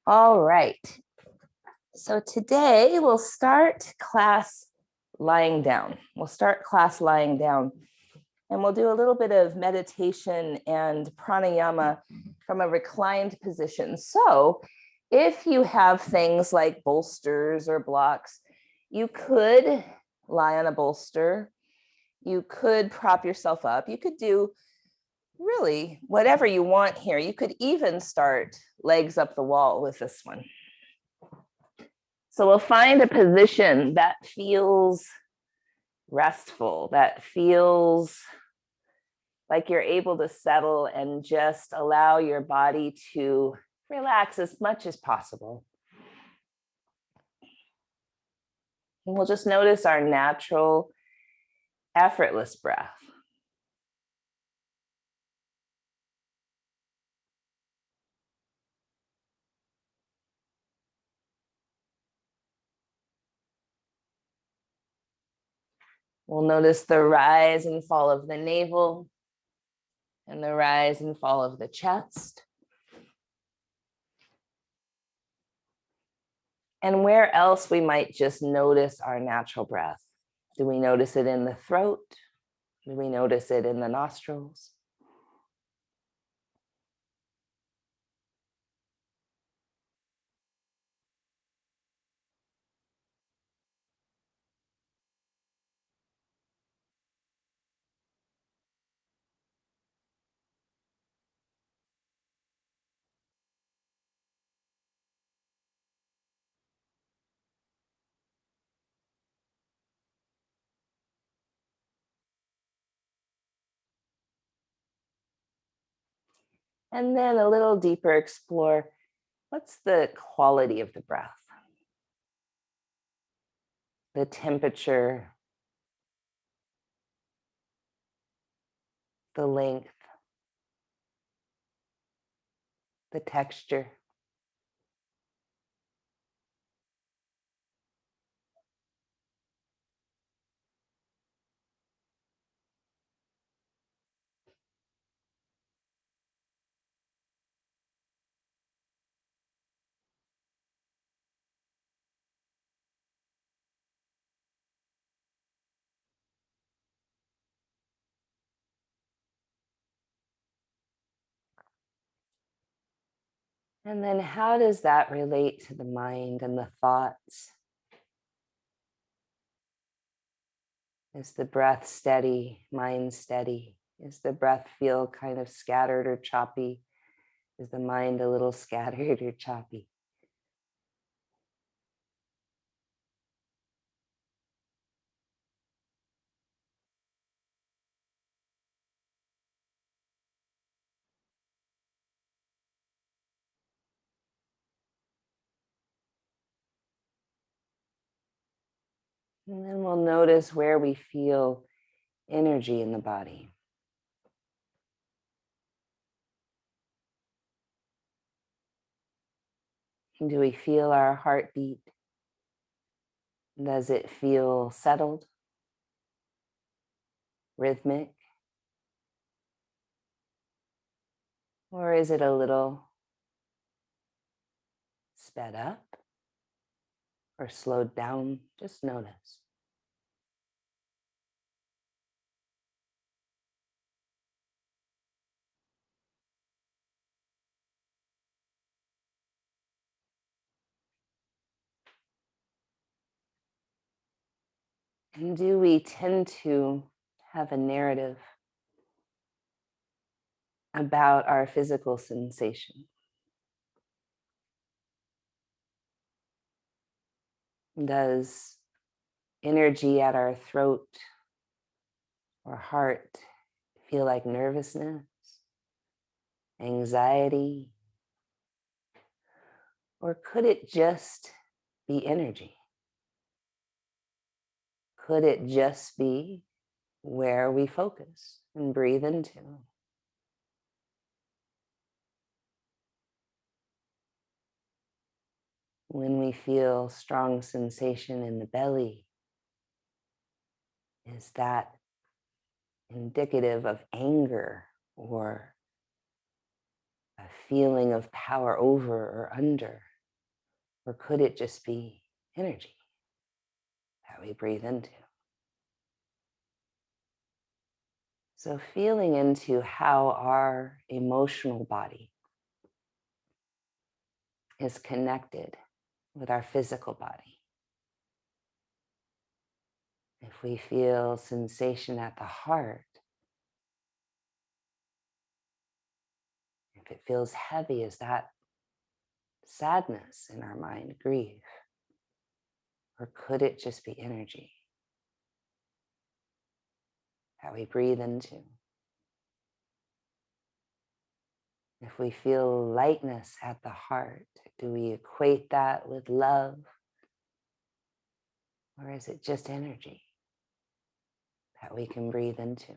All right. So today we'll start class lying down. We'll start class lying down. And we'll do a little bit of meditation and pranayama from a reclined position. So if you have things like bolsters or blocks, you could lie on a bolster. You could prop yourself up. You could do really whatever you want here. You could even start legs up the wall with this one. So we'll find a position that feels restful, that feels like you're able to settle and just allow your body to relax as much as possible. And we'll just notice our natural, effortless breath. We'll notice the rise and fall of the navel and the rise and fall of the chest. And where else we might just notice our natural breath. Do we notice it in the throat? Do we notice it in the nostrils? And then a little deeper explore, what's the quality of the breath? The temperature, the length, the texture. And then how does that relate to the mind and the thoughts? Is the breath steady, mind steady? Is the breath feel kind of scattered or choppy? Is the mind a little scattered or choppy? And then we'll notice where we feel energy in the body. Do we feel our heartbeat? Does it feel settled, rhythmic? Or is it a little sped up or slowed down? Just notice. And do we tend to have a narrative about our physical sensation? Does energy at our throat or heart feel like nervousness, anxiety? Or could it just be energy? Could it just be where we focus and breathe into? When we feel strong sensation in the belly, is that indicative of anger or a feeling of power over or under? Or could it just be energy that we breathe into? So feeling into how our emotional body is connected with our physical body. If we feel sensation at the heart, if it feels heavy, is that sadness in our mind, grief? Or could it just be energy that we breathe into? If we feel lightness at the heart, do we equate that with love? Or is it just energy that we can breathe into?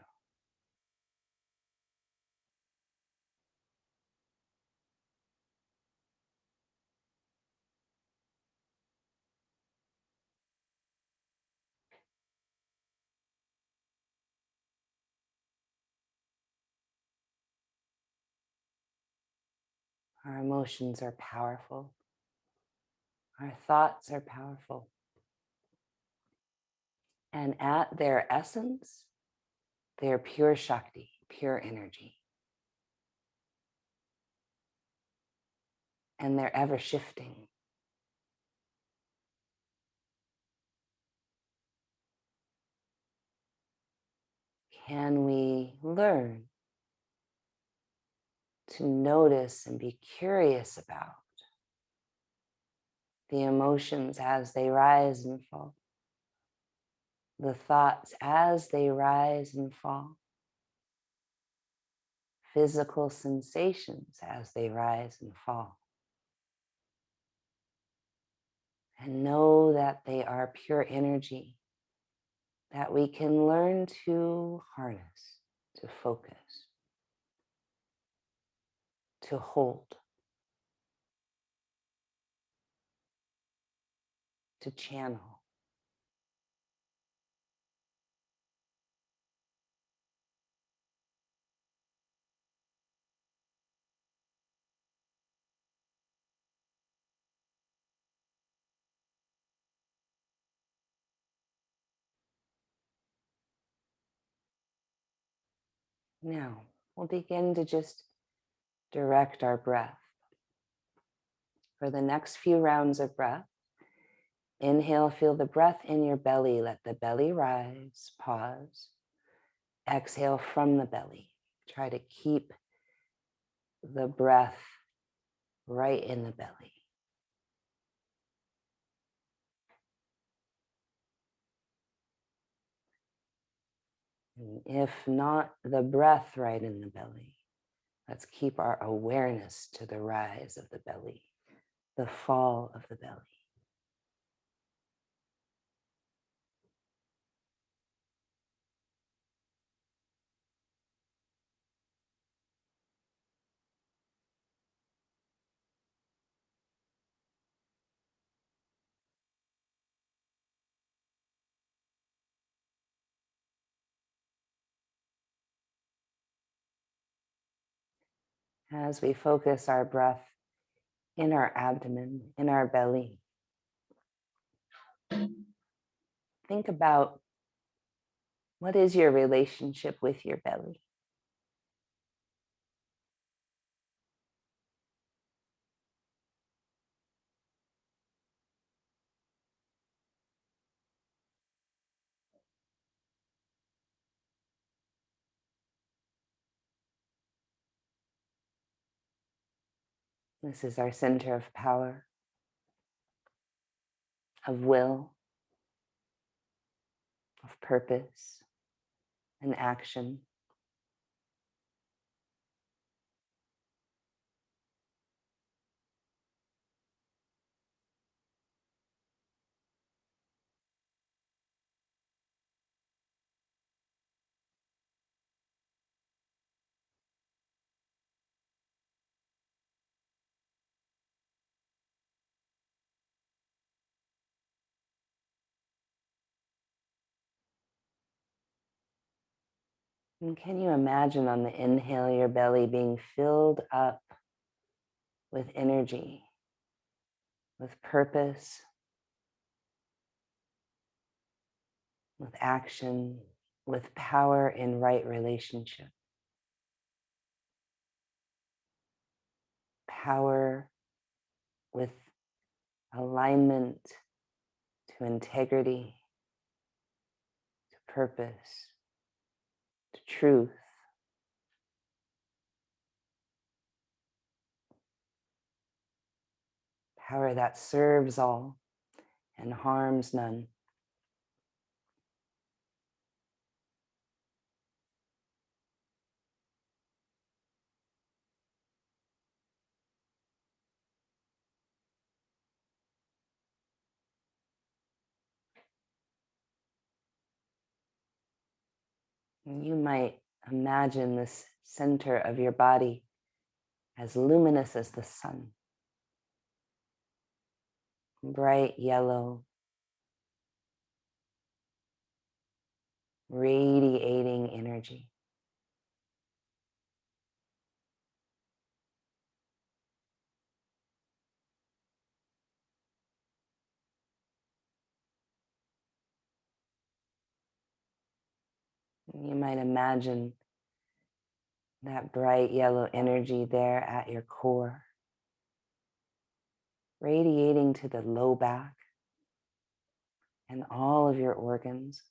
Our emotions are powerful. Our thoughts are powerful. And at their essence, they're pure Shakti, pure energy. And they're ever shifting. Can we learn to notice and be curious about the emotions as they rise and fall, the thoughts as they rise and fall, physical sensations as they rise and fall, and know that they are pure energy that we can learn to harness, to focus, to hold, to channel. Now, we'll begin to just direct our breath. For the next few rounds of breath, inhale, feel the breath in your belly. Let the belly rise, pause. Exhale from the belly. Try to keep the breath right in the belly. And if not the breath right in the belly, let's keep our awareness to the rise of the belly, the fall of the belly. As we focus our breath in our abdomen, in our belly, think about what is your relationship with your belly? This is our center of power, of will, of purpose and action. And can you imagine on the inhale, your belly being filled up with energy, with purpose, with action, with power in right relationship, power with alignment to integrity, to purpose, to truth, power that serves all and harms none. You might imagine this center of your body as luminous as the sun, bright yellow, radiating energy. You might imagine that bright yellow energy there at your core, radiating to the low back and all of your organs.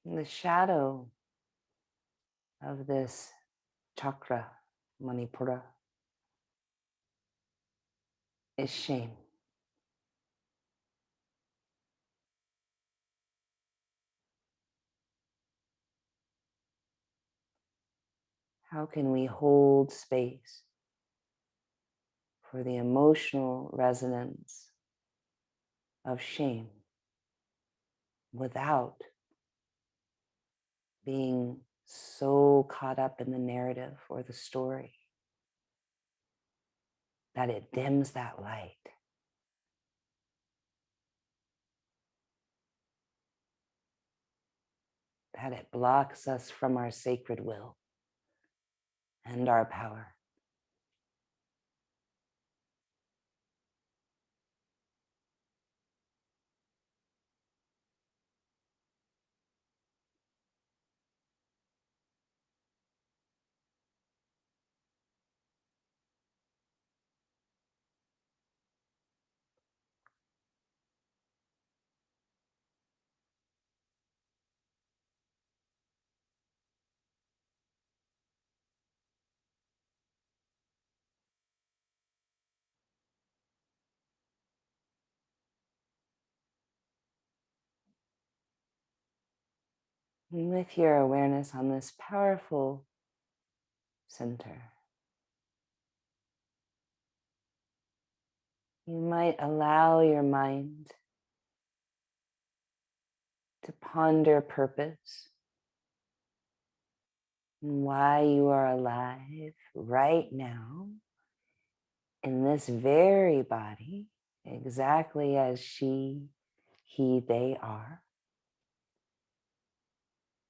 And the shadow of this chakra, Manipura, is shame. How can we hold space for the emotional resonance of shame without being so caught up in the narrative or the story that it dims that light? That it blocks us from our sacred will and our power. And with your awareness on this powerful center, you might allow your mind to ponder purpose and why you are alive right now in this very body, exactly as she, he, they are,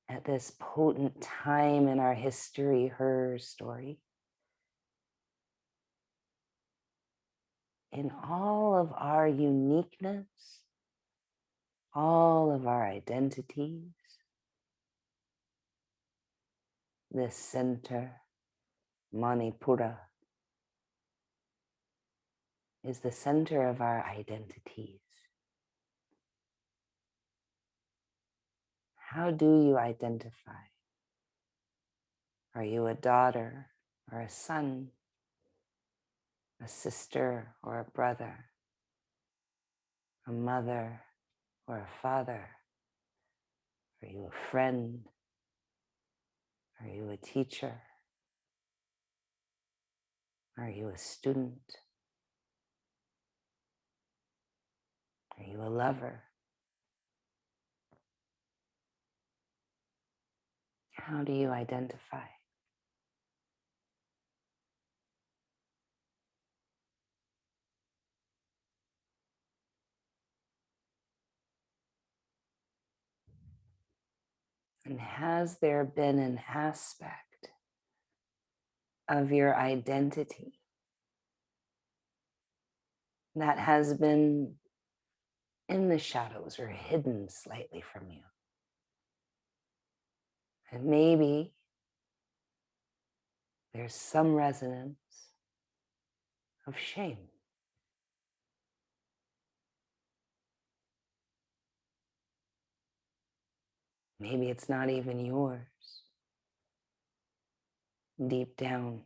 at this potent time in our history, her story, in all of our uniqueness, all of our identities. This center, Manipura, is the center of our identities. How do you identify? Are you a daughter or a son, a sister or a brother, a mother or a father? Are you a friend? Are you a teacher? Are you a student? Are you a lover? How do you identify? And has there been an aspect of your identity that has been in the shadows or hidden slightly from you? And maybe there's some resonance of shame. Maybe it's not even yours. Deep down,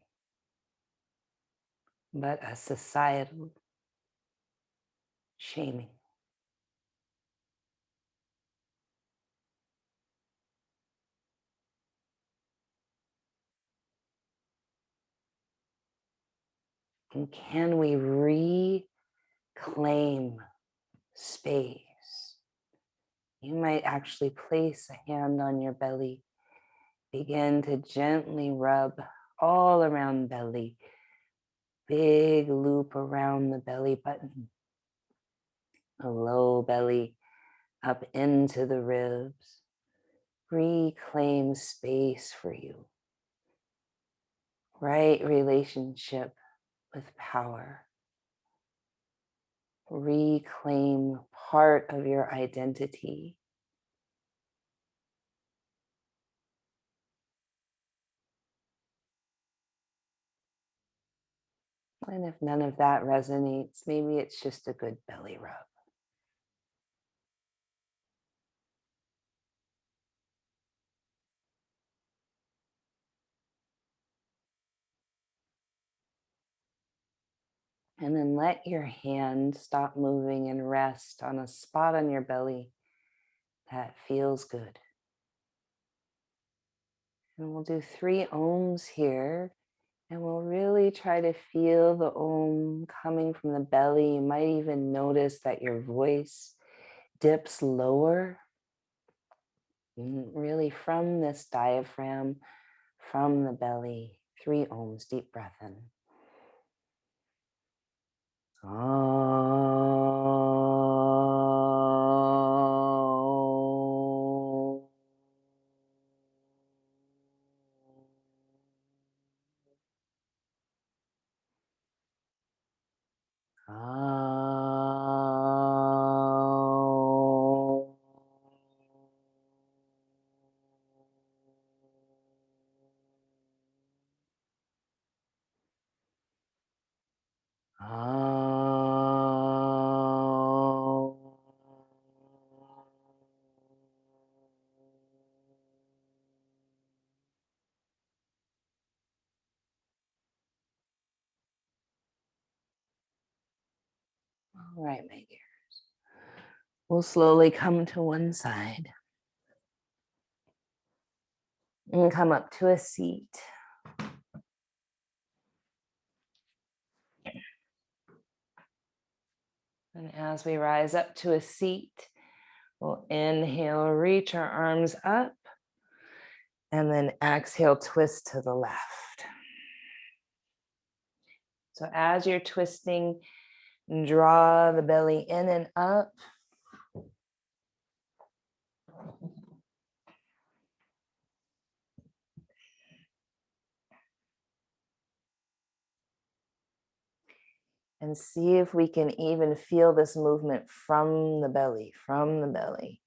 but a societal shaming. And can we reclaim space? You might actually place a hand on your belly, begin to gently rub all around belly, big loop around the belly button, a low belly up into the ribs. Reclaim space for you. Right relationship with power. Reclaim part of your identity. And if none of that resonates, maybe it's just a good belly rub. And then let your hand stop moving and rest on a spot on your belly that feels good. And we'll do 3 ohms here. And we'll really try to feel the om coming from the belly. You might even notice that your voice dips lower. Really from this diaphragm, from the belly. 3 ohms, deep breath in. All right, my dears. We'll slowly come to one side and come up to a seat. And as we rise up to a seat, we'll inhale, reach our arms up, and then exhale, twist to the left. So as you're twisting, draw the belly in and up. And see if we can even feel this movement from the belly, from the belly.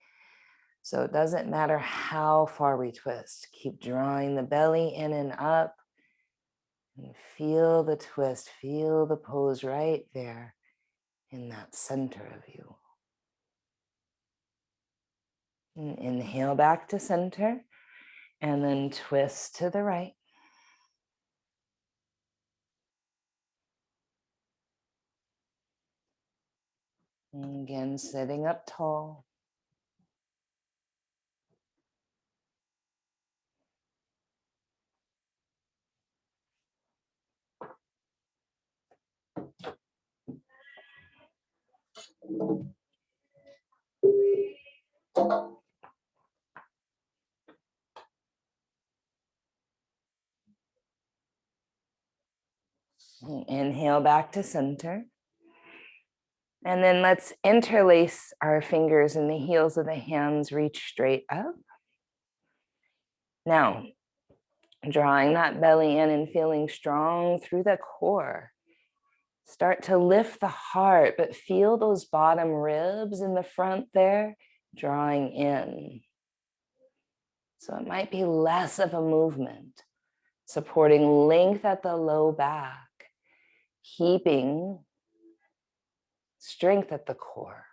So it doesn't matter how far we twist. Keep drawing the belly in and up. And feel the twist, feel the pose right there in that center of you. And inhale back to center, and then twist to the right. And again, sitting up tall. Inhale back to center. And then let's interlace our fingers and the heels of the hands reach straight up. Now, drawing that belly in and feeling strong through the core. Start to lift the heart, but feel those bottom ribs in the front there drawing in. So it might be less of a movement, supporting length at the low back, keeping strength at the core.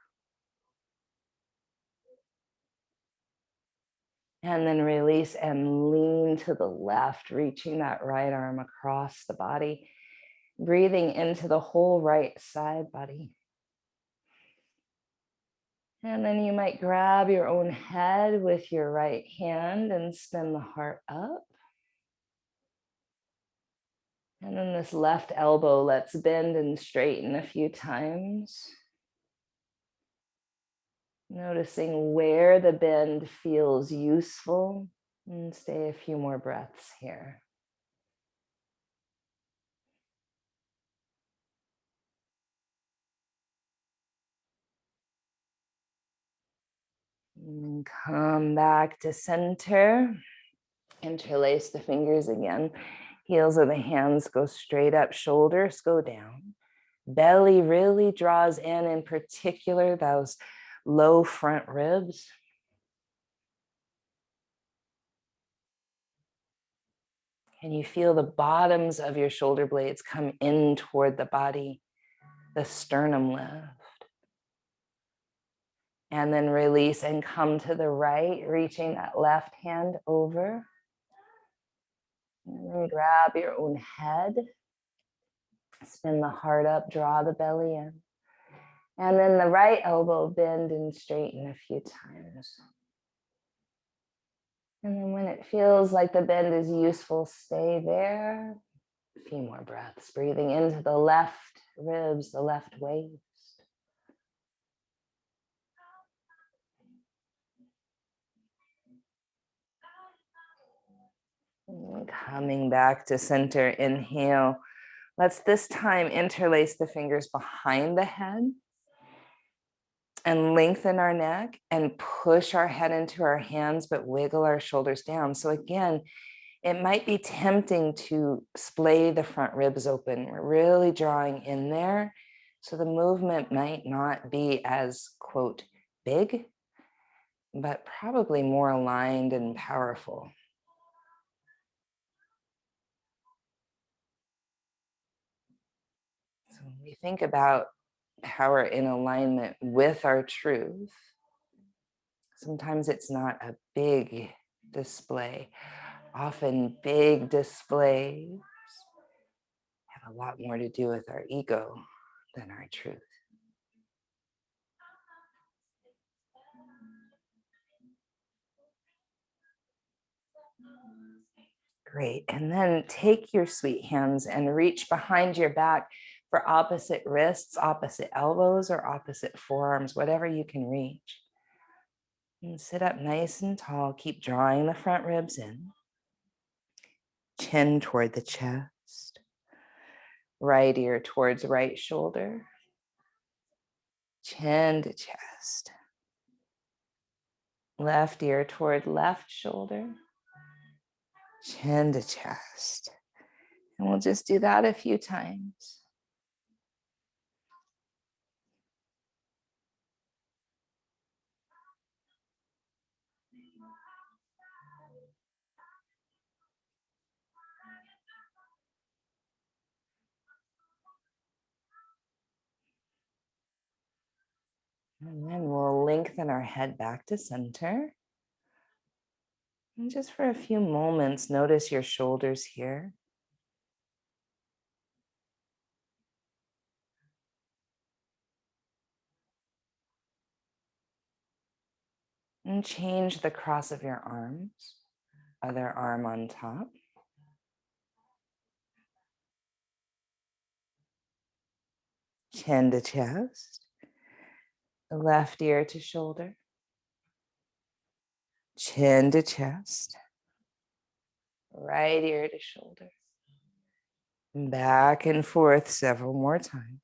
And then release and lean to the left, reaching that right arm across the body, breathing into the whole right side body. And then you might grab your own head with your right hand and spin the heart up. And then this left elbow, let's bend and straighten a few times. Noticing where the bend feels useful, and stay a few more breaths here. And come back to center. Interlace the fingers again. Heels of the hands go straight up, shoulders go down. Belly really draws in particular, those low front ribs. And you feel the bottoms of your shoulder blades come in toward the body, the sternum lift. And then release and come to the right, reaching that left hand over. And then grab your own head. Spin the heart up, draw the belly in. And then the right elbow, bend and straighten a few times. And then when it feels like the bend is useful, stay there. A few more breaths, breathing into the left ribs, the left waist. And coming back to center, inhale. Let's this time interlace the fingers behind the head and lengthen our neck and push our head into our hands, but wiggle our shoulders down. So again, it might be tempting to splay the front ribs open. We're really drawing in there. So the movement might not be as, quote, big, but probably more aligned and powerful. So when we think about power in alignment with our truth, sometimes it's not a big display. Often big displays have a lot more to do with our ego than our truth. Great. And then take your sweet hands and reach behind your back for opposite wrists, opposite elbows, or opposite forearms, whatever you can reach. And sit up nice and tall. Keep drawing the front ribs in. Chin toward the chest. Right ear towards right shoulder. Chin to chest. Left ear toward left shoulder. Chin to chest. And we'll just do that a few times. And then we'll lengthen our head back to center. And just for a few moments, notice your shoulders here. And change the cross of your arms. Other arm on top. Chin to chest. Left ear to shoulder. Chin to chest. Right ear to shoulder. Back and forth several more times.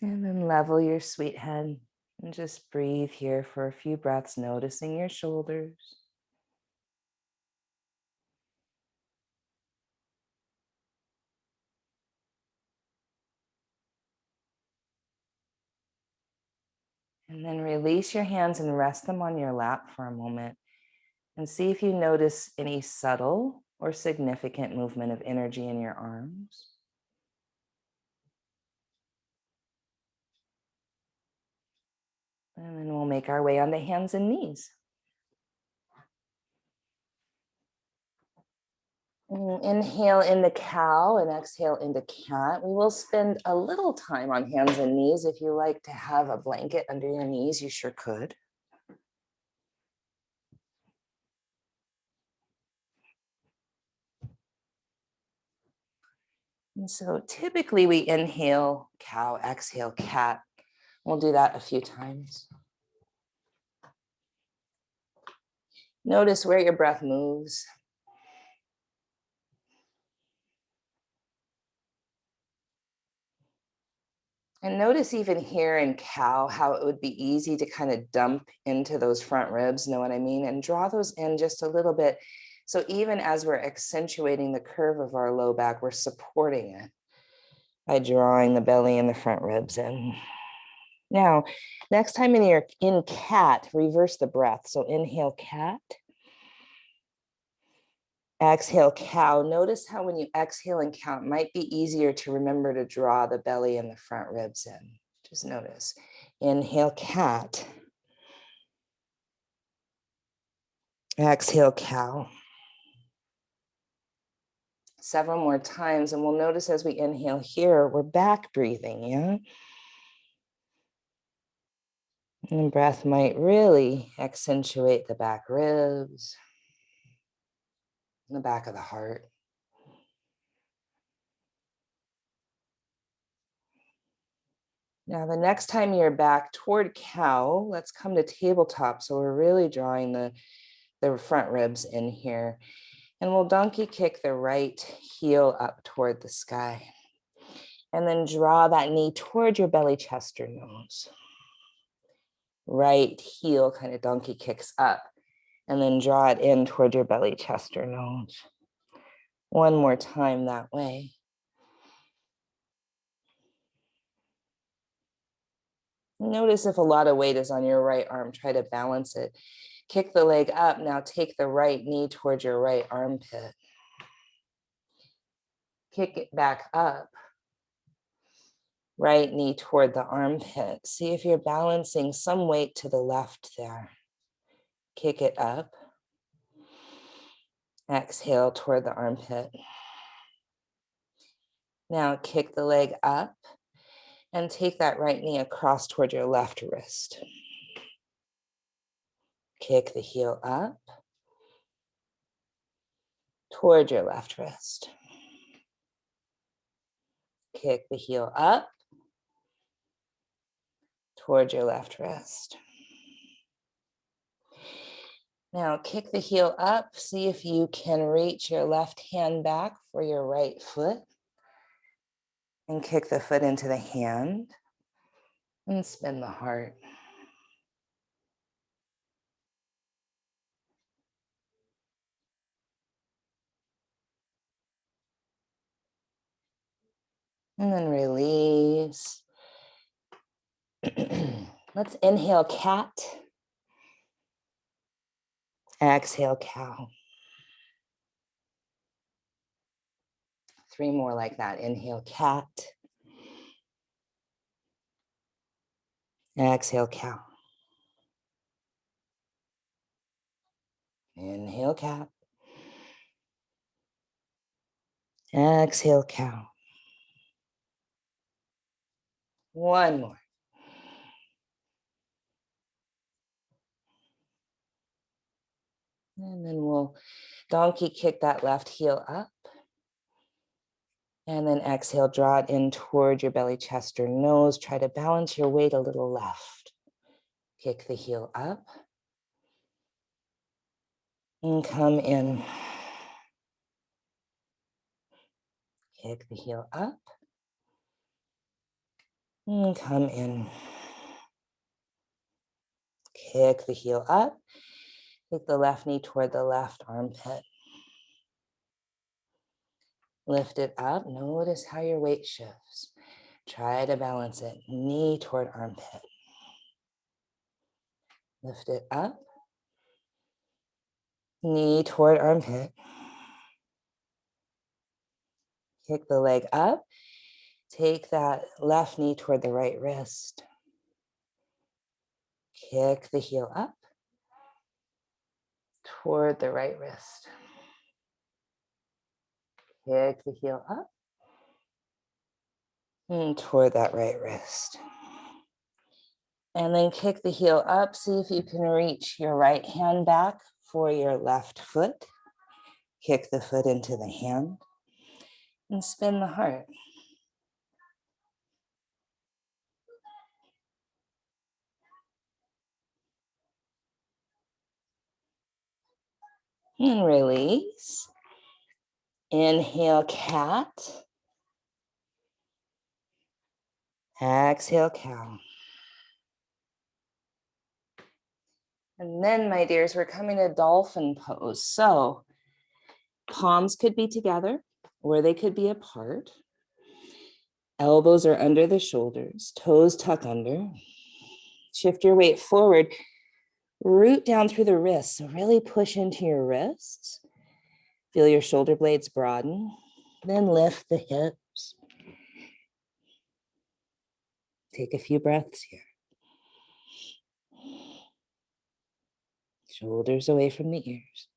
And then level your sweet head and just breathe here for a few breaths, noticing your shoulders. And then release your hands and rest them on your lap for a moment and see if you notice any subtle or significant movement of energy in your arms. And then we'll make our way onto hands and knees. Inhale into cow and exhale into cat. We will spend a little time on hands and knees. If you like to have a blanket under your knees, you sure could. And so typically we inhale cow, exhale cat. We'll do that a few times. Notice where your breath moves. And notice even here in cow, how it would be easy to kind of dump into those front ribs, know what I mean? And draw those in just a little bit. So even as we're accentuating the curve of our low back, we're supporting it by drawing the belly and the front ribs in. Now, next time you're in cat, reverse the breath. So inhale cat. Exhale cow. Notice how when you exhale and count, it might be easier to remember to draw the belly and the front ribs in. Just notice. Inhale cat. Exhale cow. Several more times, and we'll notice as we inhale here, we're back breathing, yeah? And the breath might really accentuate the back ribs, and the back of the heart. Now, the next time you're back toward cow, let's come to tabletop. So we're really drawing the front ribs in here. And we'll donkey kick the right heel up toward the sky. And then draw that knee toward your belly, chest, or nose. Right heel kind of donkey kicks up. And then draw it in toward your belly, chest, or nose. One more time that way. Notice if a lot of weight is on your right arm, try to balance it. Kick the leg up. Now take the right knee towards your right armpit. Kick it back up. Right knee toward the armpit. See if you're balancing some weight to the left there. Kick it up. Exhale toward the armpit. Now kick the leg up and take that right knee across toward your left wrist. Kick the heel up toward your left wrist. Kick the heel up toward your left wrist. Now kick the heel up. See if you can reach your left hand back for your right foot. And kick the foot into the hand. And spin the heart. And then release. Let's inhale cat. Exhale cow. 3 more like that. Inhale cat. Exhale cow. Inhale cat. Exhale cow. 1 more. And then we'll donkey kick that left heel up. And then exhale, draw it in toward your belly, chest, or nose. Try to balance your weight a little left. Kick the heel up. And come in. Kick the heel up. And come in. Kick the heel up. Take the left knee toward the left armpit. Lift it up. Notice how your weight shifts. Try to balance it. Knee toward armpit. Lift it up. Knee toward armpit. Kick the leg up. Take that left knee toward the right wrist. Kick the heel up toward the right wrist. Kick the heel up and toward that right wrist. And then kick the heel up. See if you can reach your right hand back for your left foot. Kick the foot into the hand and spin the heart. And release. Inhale, cat. Exhale, cow. And then, my dears, we're coming to dolphin pose. So palms could be together or they could be apart. Elbows are under the shoulders, toes tuck under. Shift your weight forward. Root down through the wrists. So really push into your wrists. Feel your shoulder blades broaden. Then lift the hips. Take a few breaths here. Shoulders away from the ears.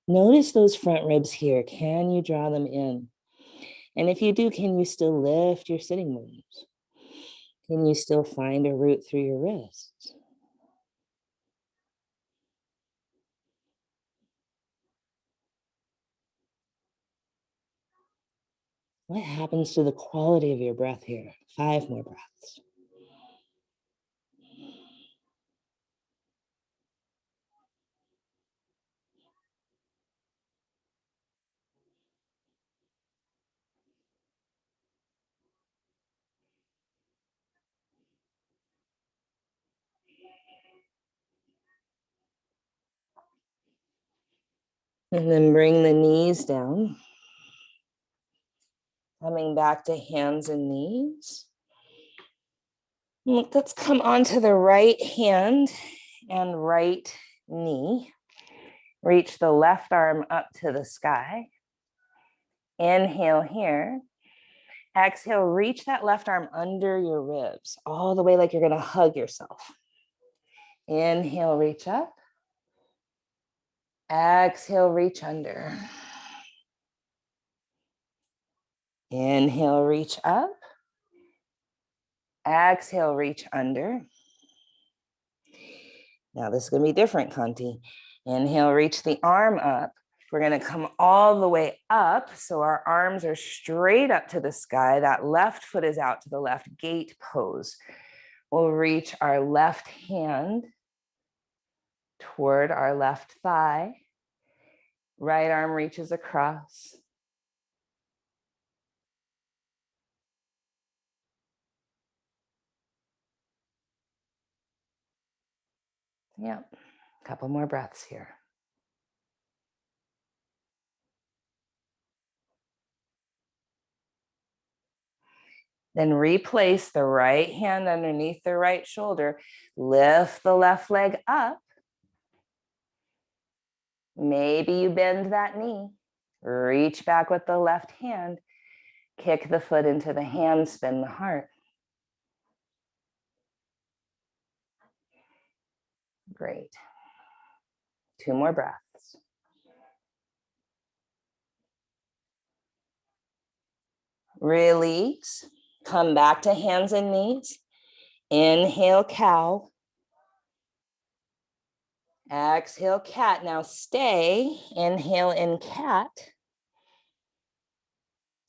Notice those front ribs here. Can you draw them in? And if you do, can you still lift your sitting bones? Can you still find a root through your wrists? What happens to the quality of your breath here? 5 more breaths. And then bring the knees down. Coming back to hands and knees. Let's come onto the right hand and right knee. Reach the left arm up to the sky. Inhale here. Exhale, reach that left arm under your ribs, all the way like you're gonna hug yourself. Inhale, reach up. Exhale, reach under. Inhale, reach up. Exhale, reach under. Now this is gonna be different, Kanti. Inhale, reach the arm up. We're gonna come all the way up. So our arms are straight up to the sky. That left foot is out to the left, gate pose. We'll reach our left hand toward our left thigh. Right arm reaches across. Yep, a couple more breaths here. Then replace the right hand underneath the right shoulder. Lift the left leg up. Maybe you bend that knee. Reach back with the left hand. Kick the foot into the hand, spin the heart. Great. 2 more breaths. Release. Come back to hands and knees. Inhale, cow. Exhale, cat. Now stay. Inhale in cat.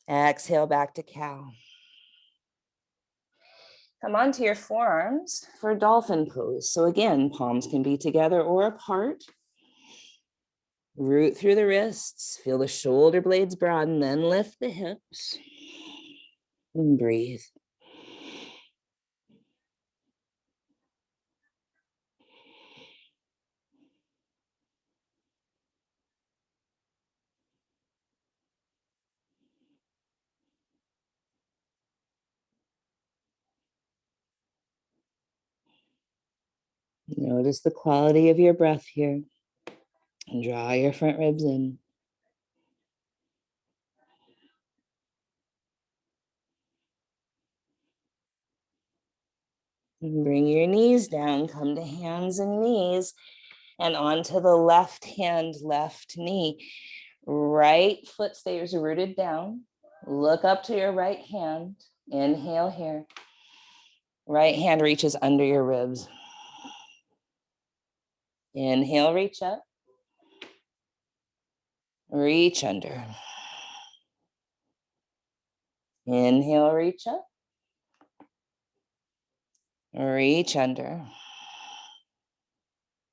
Exhale back to cow. Come onto your forearms for dolphin pose. So again, palms can be together or apart. Root through the wrists, feel the shoulder blades broaden, then lift the hips and breathe. Notice the quality of your breath here and draw your front ribs in. Bring your knees down, come to hands and knees, and onto the left hand, left knee. Right foot stays rooted down. Look up to your right hand. Inhale here. Right hand reaches under your ribs. Inhale, reach up. Reach under. Inhale, reach up. Reach under.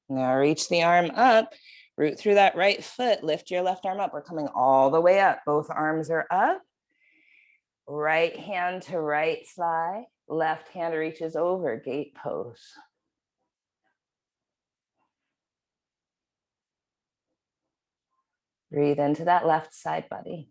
Now reach the arm up. Root through that right foot. Lift your left arm up. We're coming all the way up. Both arms are up. Right hand to right thigh. Left hand reaches over, gate pose. Breathe into that left side body.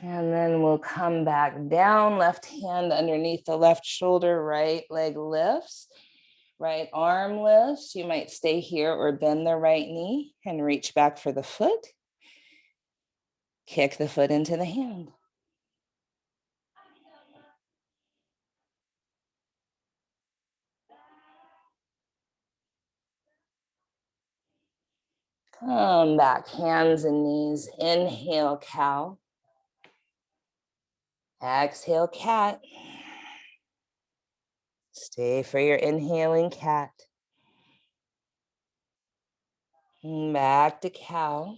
And then we'll come back down, left hand underneath the left shoulder, right leg lifts, right arm lifts. You might stay here or bend the right knee and reach back for the foot. Kick the foot into the hand. Come back, hands and knees. Inhale, cow. Exhale, cat. Stay for your inhaling cat. Back to cow.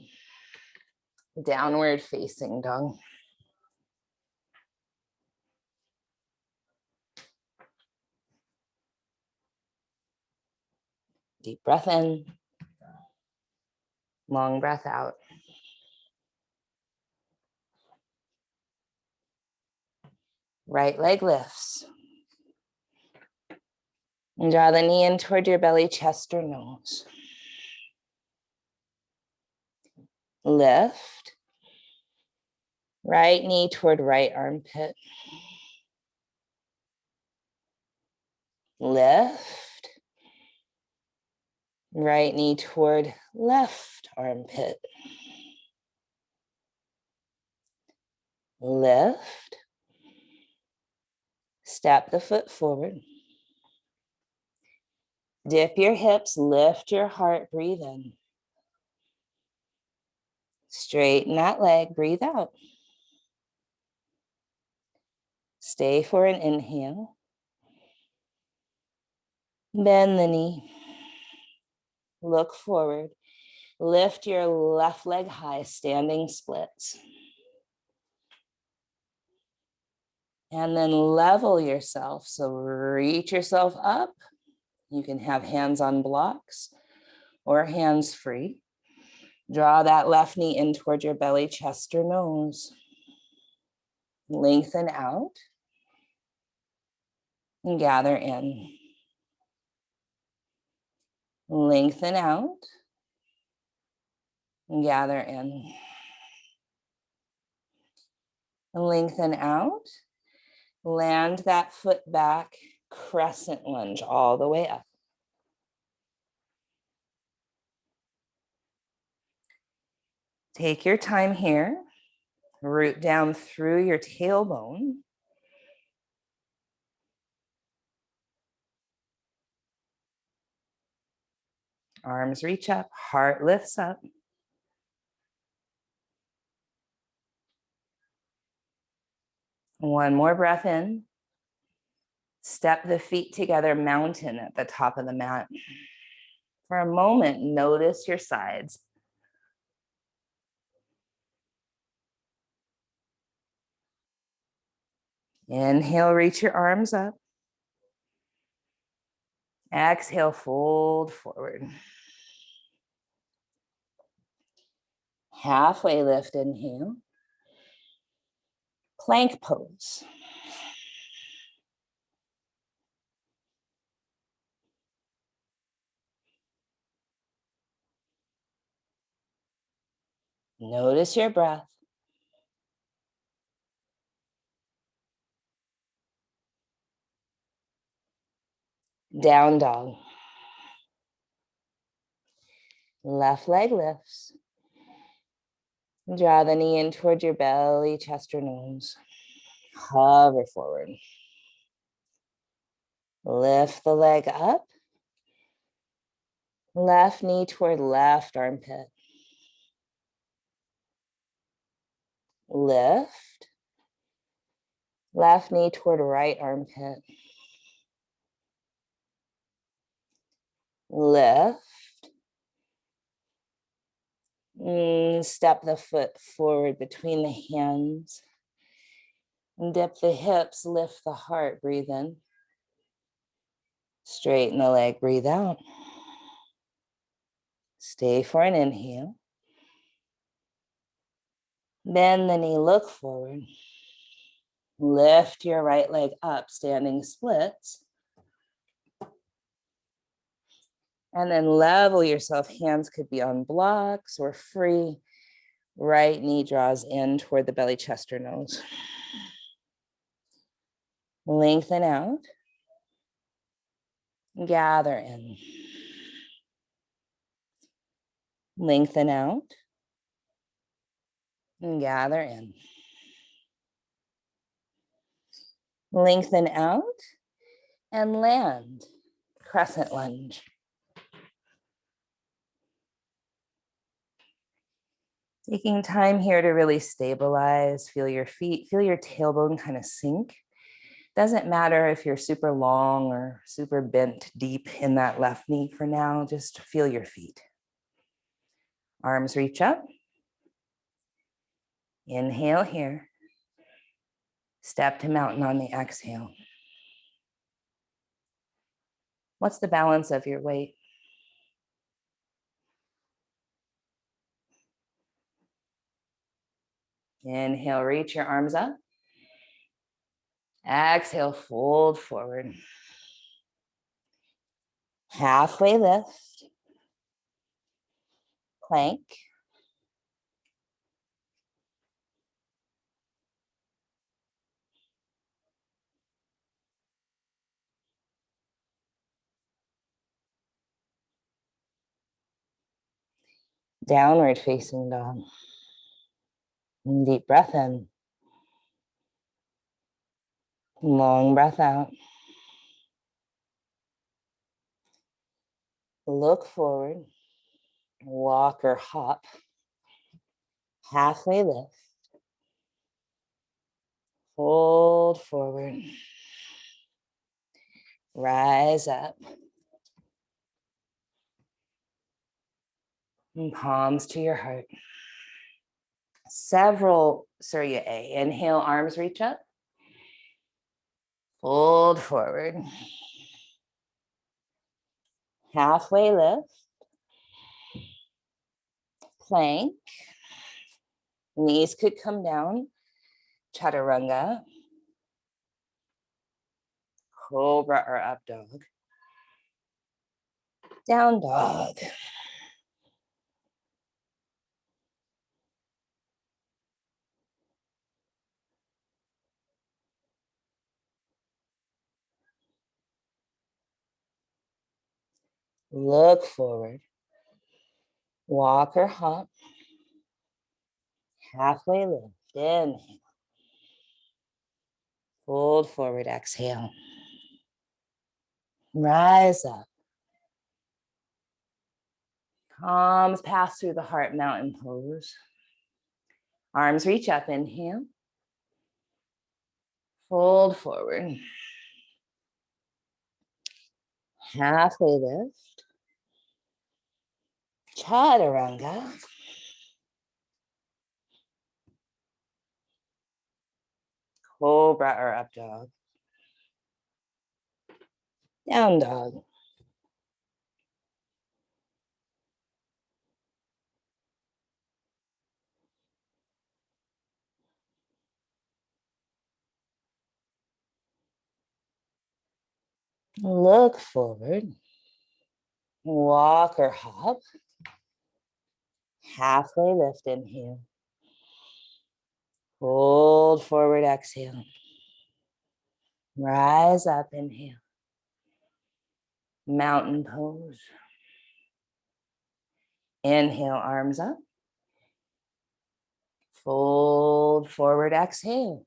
Downward facing dog. Deep breath in. Long breath out. Right leg lifts. And draw the knee in toward your belly, chest, or nose. Lift. Right knee toward right armpit. Lift. Right knee toward left armpit. Lift. Step the foot forward. Dip your hips, lift your heart, breathe in. Straighten that leg, breathe out. Stay for an inhale. Bend the knee. Look forward. Lift your left leg high, standing splits. And then level yourself. So reach yourself up. You can have hands on blocks or hands free. Draw that left knee in toward your belly, chest, or nose. Lengthen out and gather in. Lengthen out and gather in. Lengthen out. Land that foot back, crescent lunge all the way up. Take your time here. Root down through your tailbone. Arms reach up, heart lifts up. One more breath in. Step the feet together, mountain at the top of the mat. For a moment, notice your sides. Inhale, reach your arms up. Exhale, fold forward. Halfway lift, inhale. Plank pose. Notice your breath. Down dog. Left leg lifts. Draw the knee in toward your belly, chest, or nose. Hover forward. Lift the leg up. Left knee toward left armpit. Lift. Left knee toward right armpit. Lift. Step the foot forward between the hands. And dip the hips, lift the heart, breathe in. Straighten the leg, breathe out. Stay for an inhale. Bend the knee, look forward. Lift your right leg up, standing splits. And then level yourself. Hands could be on blocks or free. Right knee draws in toward the belly, chest, or nose. Lengthen out. Gather in. Lengthen out. And gather in. Lengthen out and land. Crescent lunge. Taking time here to really stabilize, feel your feet, feel your tailbone kind of sink. Doesn't matter if you're super long or super bent deep in that left knee for now, just feel your feet. Arms reach up. Inhale here. Step to mountain on the exhale. What's the balance of your weight? Inhale, reach your arms up. Exhale, fold forward. Halfway lift. Plank. Downward facing dog. Deep breath in. Long breath out. Look forward. Walk or hop. Halfway lift. Fold forward. Rise up. And palms to your heart. Several Surya A. Inhale, arms reach up. Fold forward. Halfway lift. Plank. Knees could come down. Chaturanga. Cobra or up dog. Down dog. Look forward. Walk or hop. Halfway lift. Inhale. Fold forward. Exhale. Rise up. Palms pass through the heart, mountain pose. Arms reach up. Inhale. Fold forward. Halfway lift. Chaturanga. Cobra or up dog. Down dog. Look forward. Walk or hop. Halfway lift, inhale. Hold forward, exhale. Rise up, inhale. Mountain pose. Inhale, arms up. Fold forward, exhale.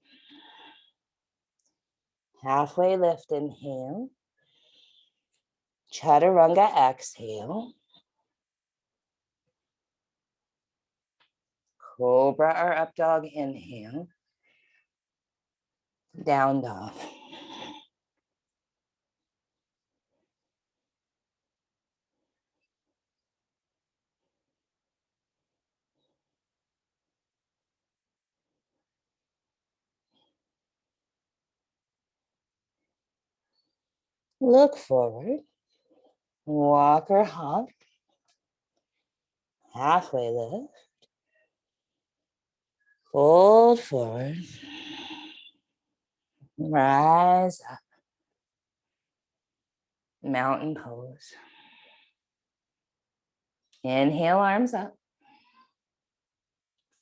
Halfway lift, inhale. Chaturanga, exhale. Cobra or up dog, inhale. Down dog. Look forward. Walk or hop. Halfway lift. Fold forward. Rise up. Mountain pose. Inhale, arms up.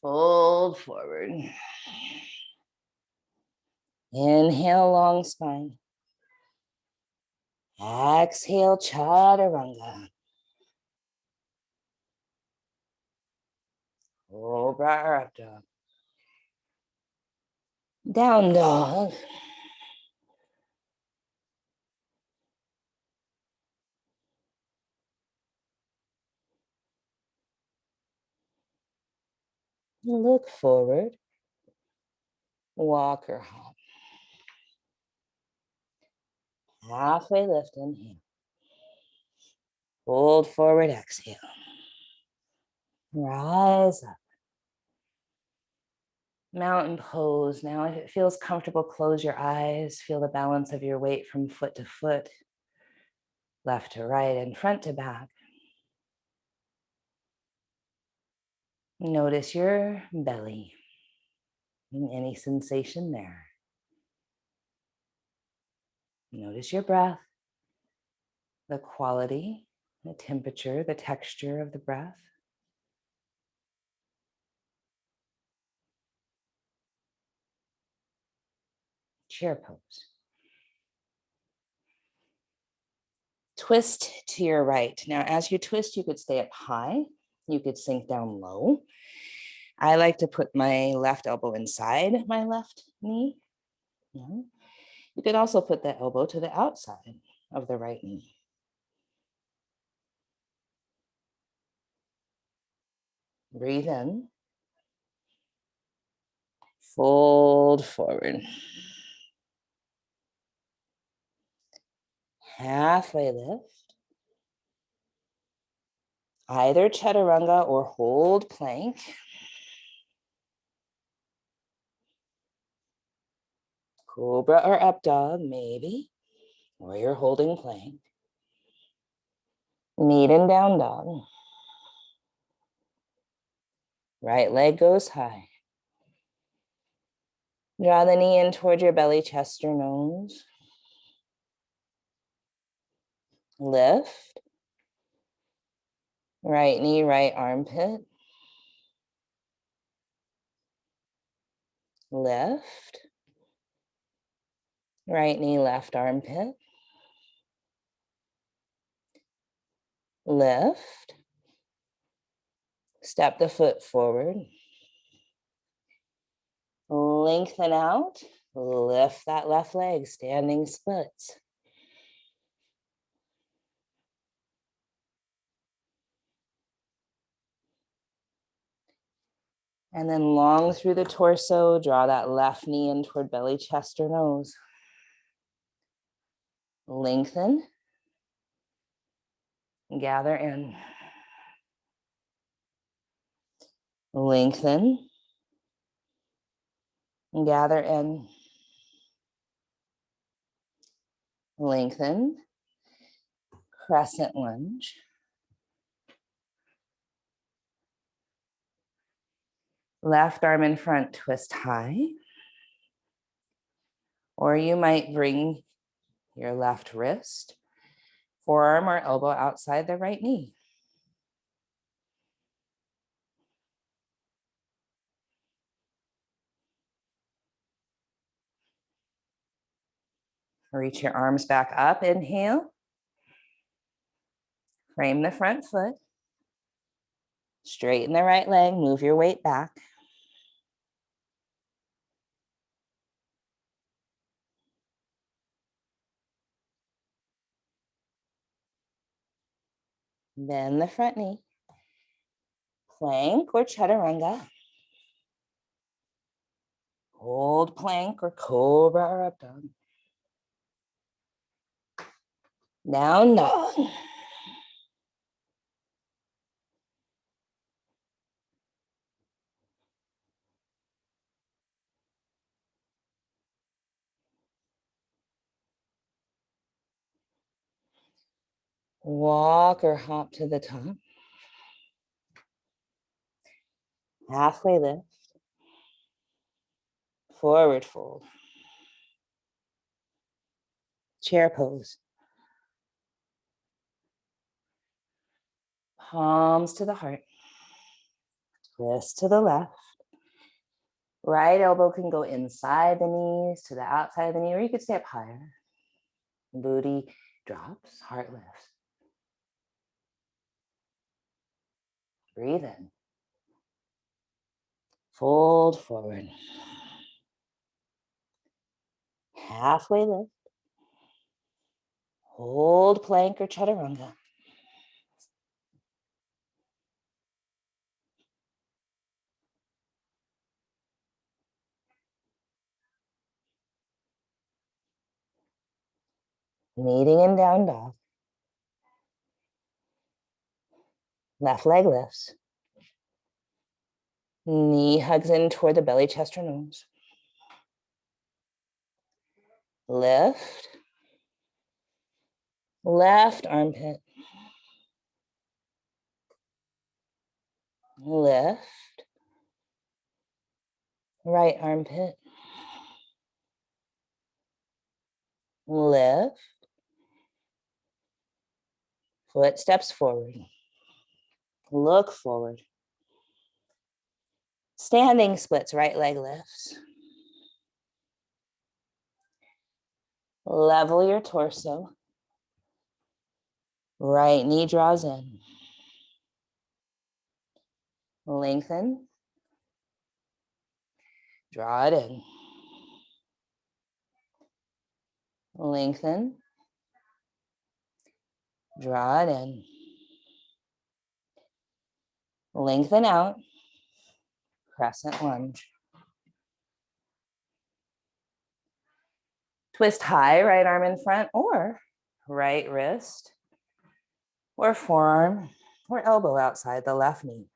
Fold forward. Inhale, long spine. Exhale, chaturanga. Cobra or up dog. Down dog. Look forward. Walk or hop. Halfway lift, inhale. Fold forward, exhale. Rise up. Mountain pose. Now, if it feels comfortable, close your eyes. Feel the balance of your weight from foot to foot, left to right, and front to back. Notice your belly and any sensation there. Notice your breath, the quality, the temperature, the texture of the breath. Chair pose. Twist to your right. Now, as you twist, you could stay up high. You could sink down low. I like to put my left elbow inside my left knee. Yeah. You could also put the elbow to the outside of the right knee. Breathe in. Fold forward. Halfway lift. Either chaturanga or hold plank. Cobra or up dog, maybe, or you're holding plank. Meet in down dog. Right leg goes high. Draw the knee in toward your belly, chest, or nose. Lift. Right knee, right armpit. Lift. Right knee, left armpit. Lift. Step the foot forward. Lengthen out. Lift that left leg, standing splits. And then long through the torso, draw that left knee in toward belly, chest, or nose. Lengthen. Gather in. Lengthen. Gather in. Lengthen. Crescent lunge. Left arm in front, twist high. Or you might bring your left wrist, forearm or elbow outside the right knee. Reach your arms back up, inhale. Frame the front foot. Straighten the right leg, move your weight back. Bend the front knee. Plank or chaturanga. Hold plank or cobra or up dog. Down dog. Walk or hop to the top. Halfway lift. Forward fold. Chair pose. Palms to the heart. Twist to the left. Right elbow can go inside the knees to the outside of the knee, or you could stay up higher. Booty drops, heart lifts. Breathe in. Fold forward. Halfway lift. Hold plank or chaturanga. Meeting in down dog. Left leg lifts. Knee hugs in toward the belly, chest, or nose. Lift. Left armpit. Lift. Right armpit. Lift. Foot steps forward. Look forward. Standing splits, right leg lifts. Level your torso. Right knee draws in. Lengthen. Draw it in. Lengthen. Draw it in. Lengthen out. Crescent lunge. Twist high, right arm in front, or right wrist, or forearm, or elbow outside the left knee.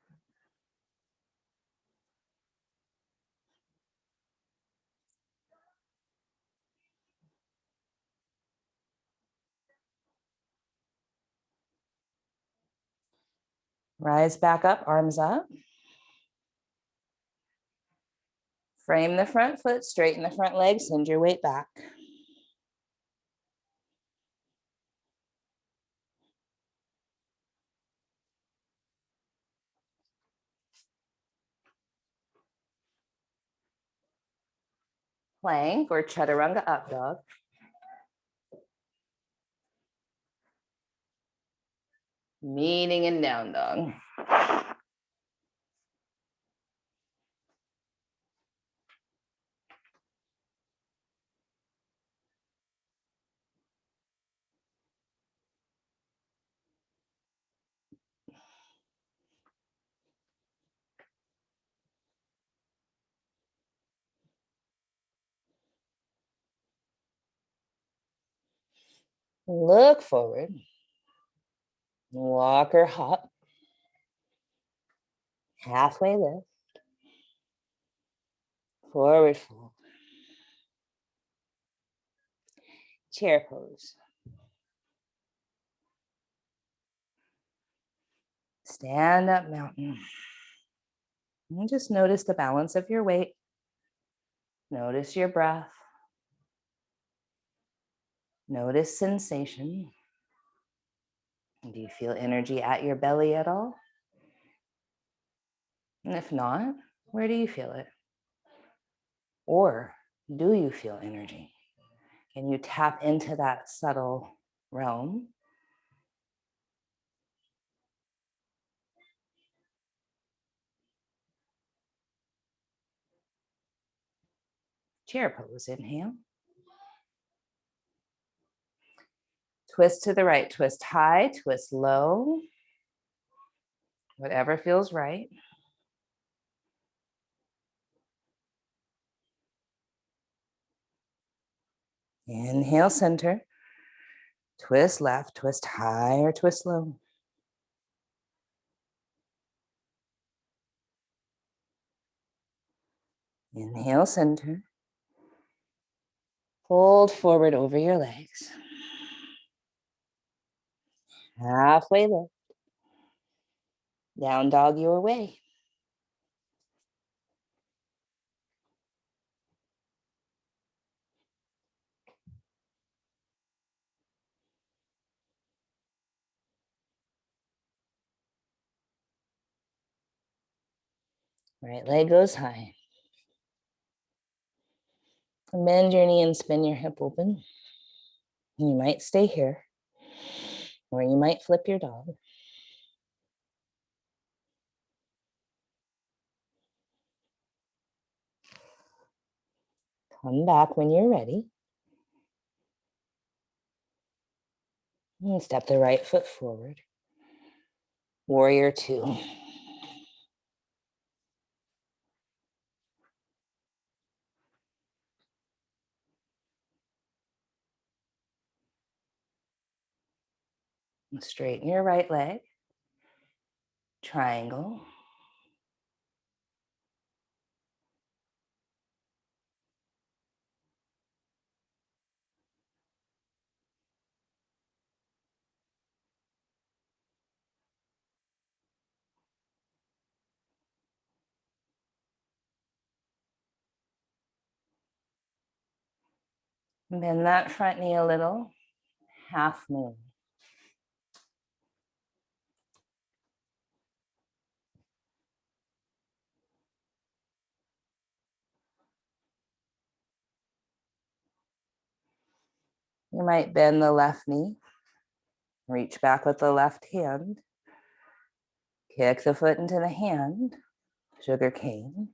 Rise back up, arms up. Frame the front foot, straighten the front leg, send your weight back. Plank or chaturanga up dog. Meeting in down dog. Look forward. Walk or hop. Halfway lift. Forward fold. Chair pose. Stand up mountain. And just notice the balance of your weight. Notice your breath. Notice sensation. Do you feel energy at your belly at all? And if not, where do you feel it? Or do you feel energy? Can you tap into that subtle realm? Chair pose, inhale. Twist to the right, twist high, twist low. Whatever feels right. Inhale, center. Twist left, twist high or twist low. Inhale, center. Fold forward over your legs. Halfway lift. Down dog your way. Right leg goes high. Bend your knee and spin your hip open. You might stay here, or you might flip your dog. Come back when you're ready. And step the right foot forward. Warrior two. Straighten your right leg. Triangle. Bend that front knee a little. Half moon. You might bend the left knee. Reach back with the left hand. Kick the foot into the hand. Sugar cane.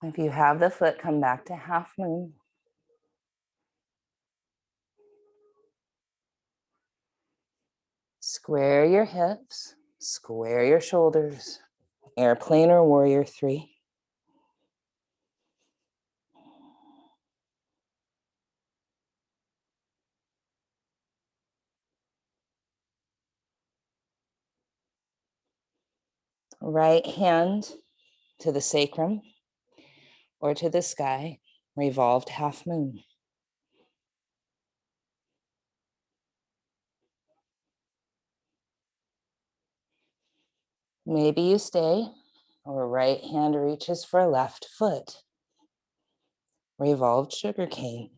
If you have the foot, come back to half moon. Square your hips, square your shoulders. Airplane or warrior three. Right hand to the sacrum or to the sky, revolved half moon. Maybe you stay, or right hand reaches for left foot, revolved sugar cane.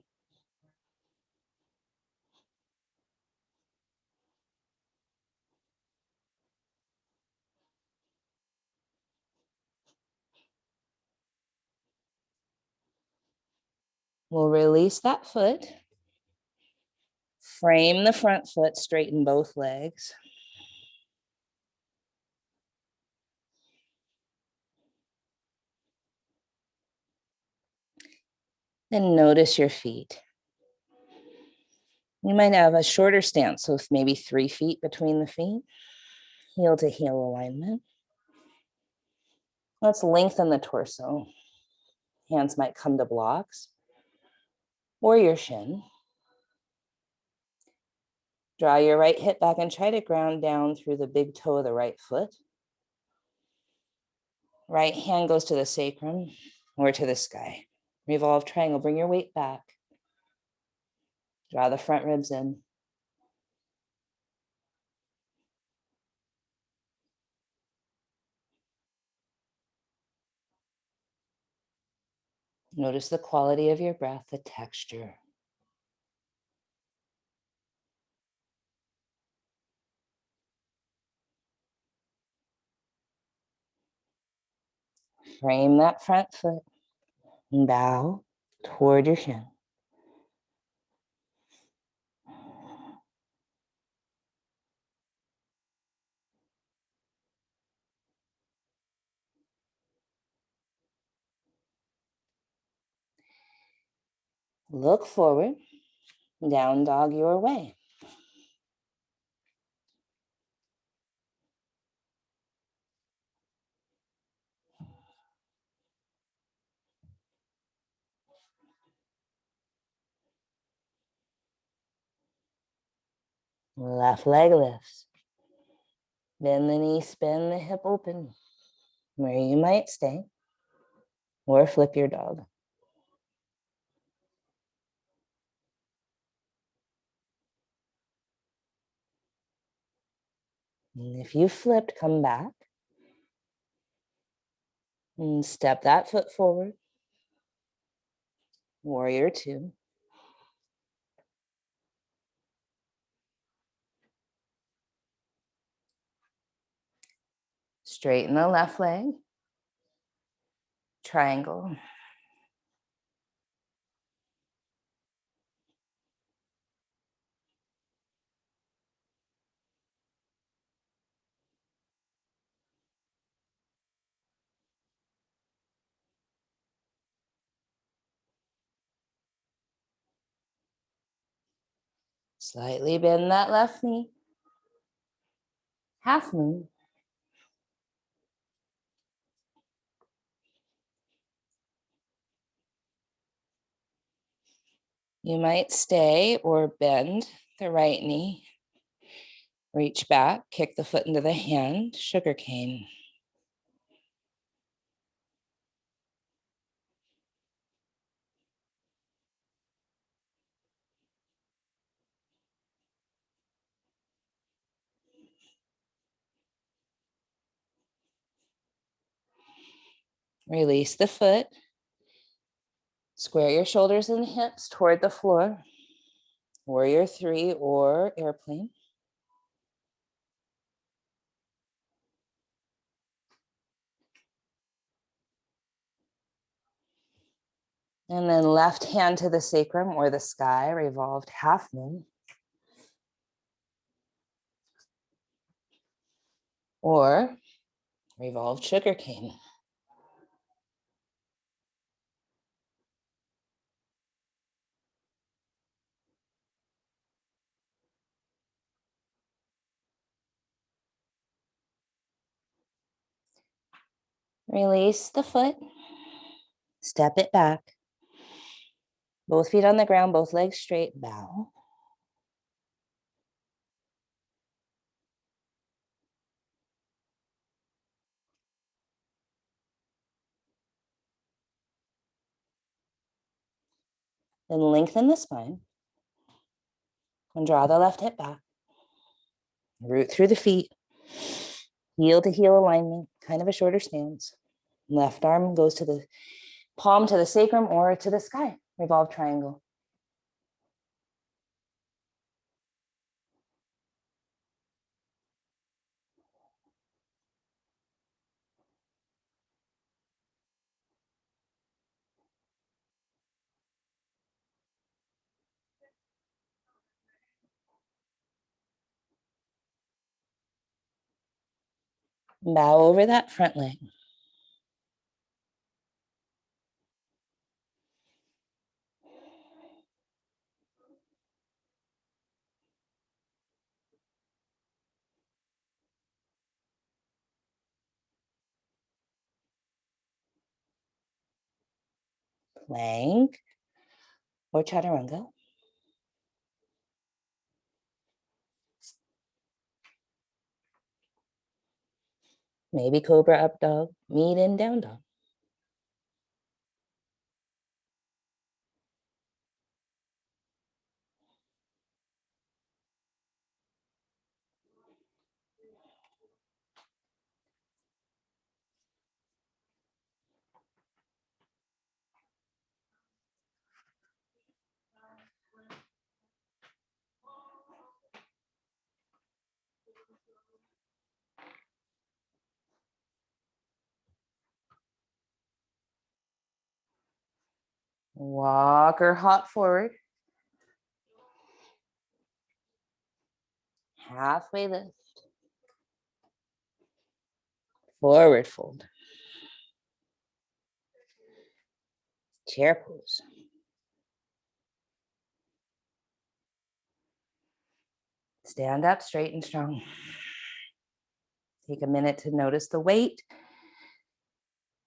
We'll release that foot. Frame the front foot, straighten both legs. Then notice your feet. You might have a shorter stance, so maybe 3 feet between the feet. Heel to heel alignment. Let's lengthen the torso. Hands might come to blocks or your shin. Draw your right hip back and try to ground down through the big toe of the right foot. Right hand goes to the sacrum or to the sky. Revolve triangle, bring your weight back. Draw the front ribs in. Notice the quality of your breath, the texture. Frame that front foot and bow toward your shin. Look forward, down dog your way. Left leg lifts. Bend the knee, spin the hip open, where you might stay, or flip your dog. And if you flipped, come back and step that foot forward. Warrior two. Straighten the left leg. Triangle. Slightly bend that left knee. Half moon. You might stay or bend the right knee. Reach back, kick the foot into the hand, sugar cane. Release the foot. Square your shoulders and hips toward the floor. Warrior three or airplane. And then left hand to the sacrum or the sky, revolved half moon. Or revolved sugar cane. Release the foot. Step it back. Both feet on the ground, both legs straight, bow. Then lengthen the spine and draw the left hip back. Root through the feet. Heel to heel alignment, kind of a shorter stance. Left arm goes to the palm to the sacrum or to the sky. Revolve triangle. Bow over that front leg. plank, or chaturanga. Maybe cobra up dog, meet in down dog. Walk or hop forward. Halfway lift. Forward fold. Chair pose. Stand up straight and strong. Take a minute to notice the weight.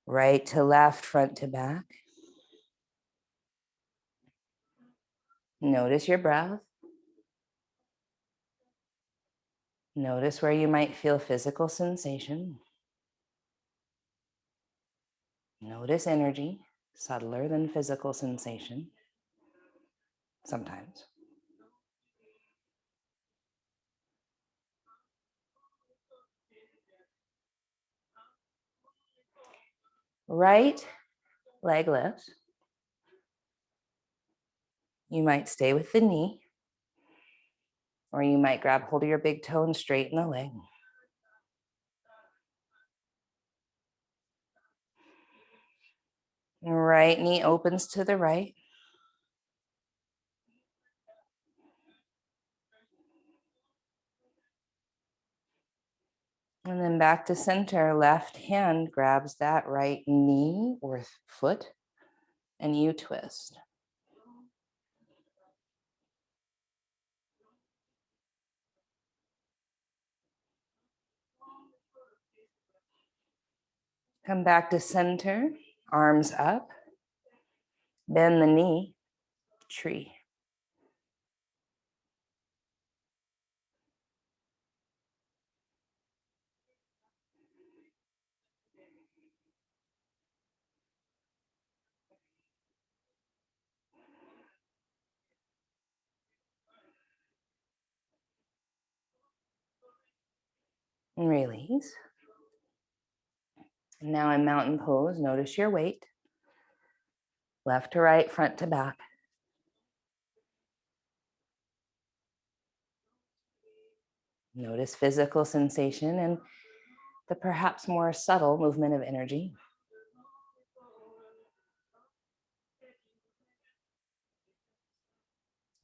Right to left, front to back. Notice your breath. Notice where you might feel physical sensation. Notice energy, subtler than physical sensation, sometimes. Right leg lifts. You might stay with the knee, or you might grab hold of your big toe and straighten the leg. Right knee opens to the right. And then back to center, left hand grabs that right knee or foot, and you twist. Come back to center, arms up, bend the knee, tree. And release. And now in mountain pose, notice your weight. Left to right, front to back. Notice physical sensation and the perhaps more subtle movement of energy.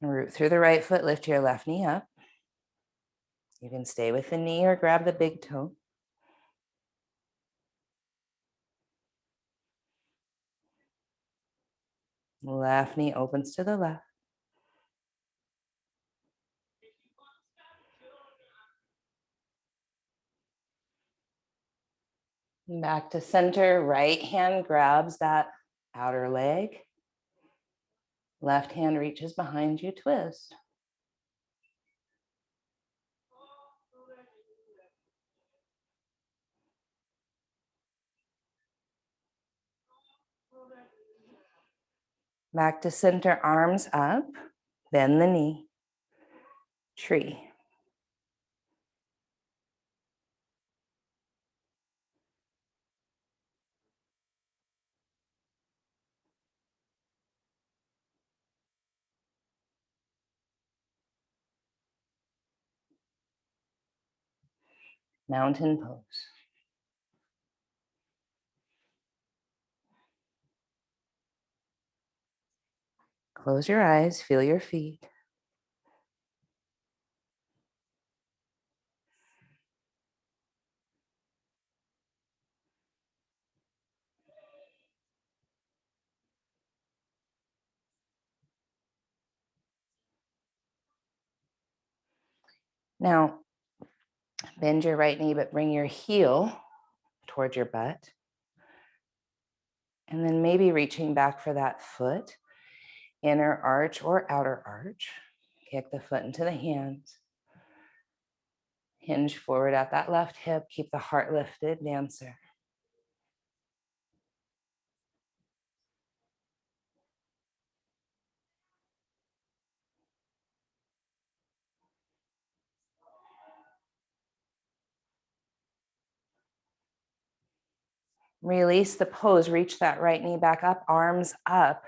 Root through the right foot, lift your left knee up. You can stay with the knee or grab the big toe. Left knee opens to the left. Back to center, right hand grabs that outer leg. Left hand reaches behind you, twist. Back to center, arms up, bend the knee, tree. Mountain pose. Close your eyes, feel your feet. Now, bend your right knee, but bring your heel towards your butt. And then maybe reaching back for that foot, inner arch or outer arch. Kick the foot into the hands. Hinge forward at that left hip. Keep the heart lifted, dancer. Release the pose, reach that right knee back up, arms up,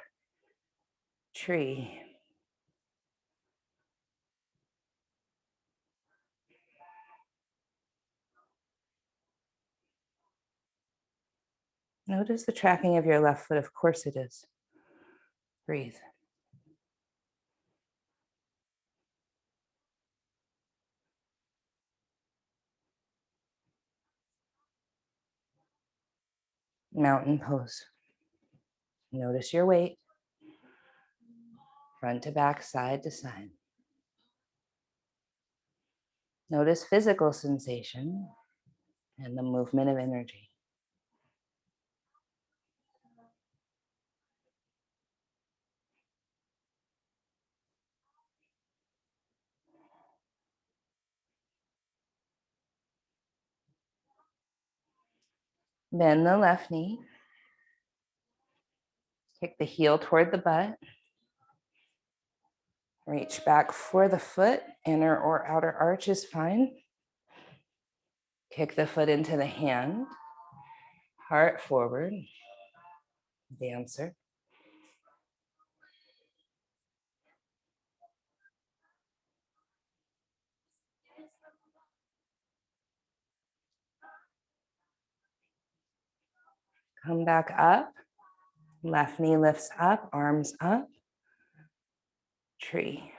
tree. Notice the tracking of your left foot, of course it is. Breathe. Mountain pose. Notice your weight, front to back, side to side. Notice physical sensation and the movement of energy. Bend the left knee. Kick the heel toward the butt. Reach back for the foot, inner or outer arch is fine. Kick the foot into the hand, heart forward, dancer. Come back up, left knee lifts up, arms up, tree.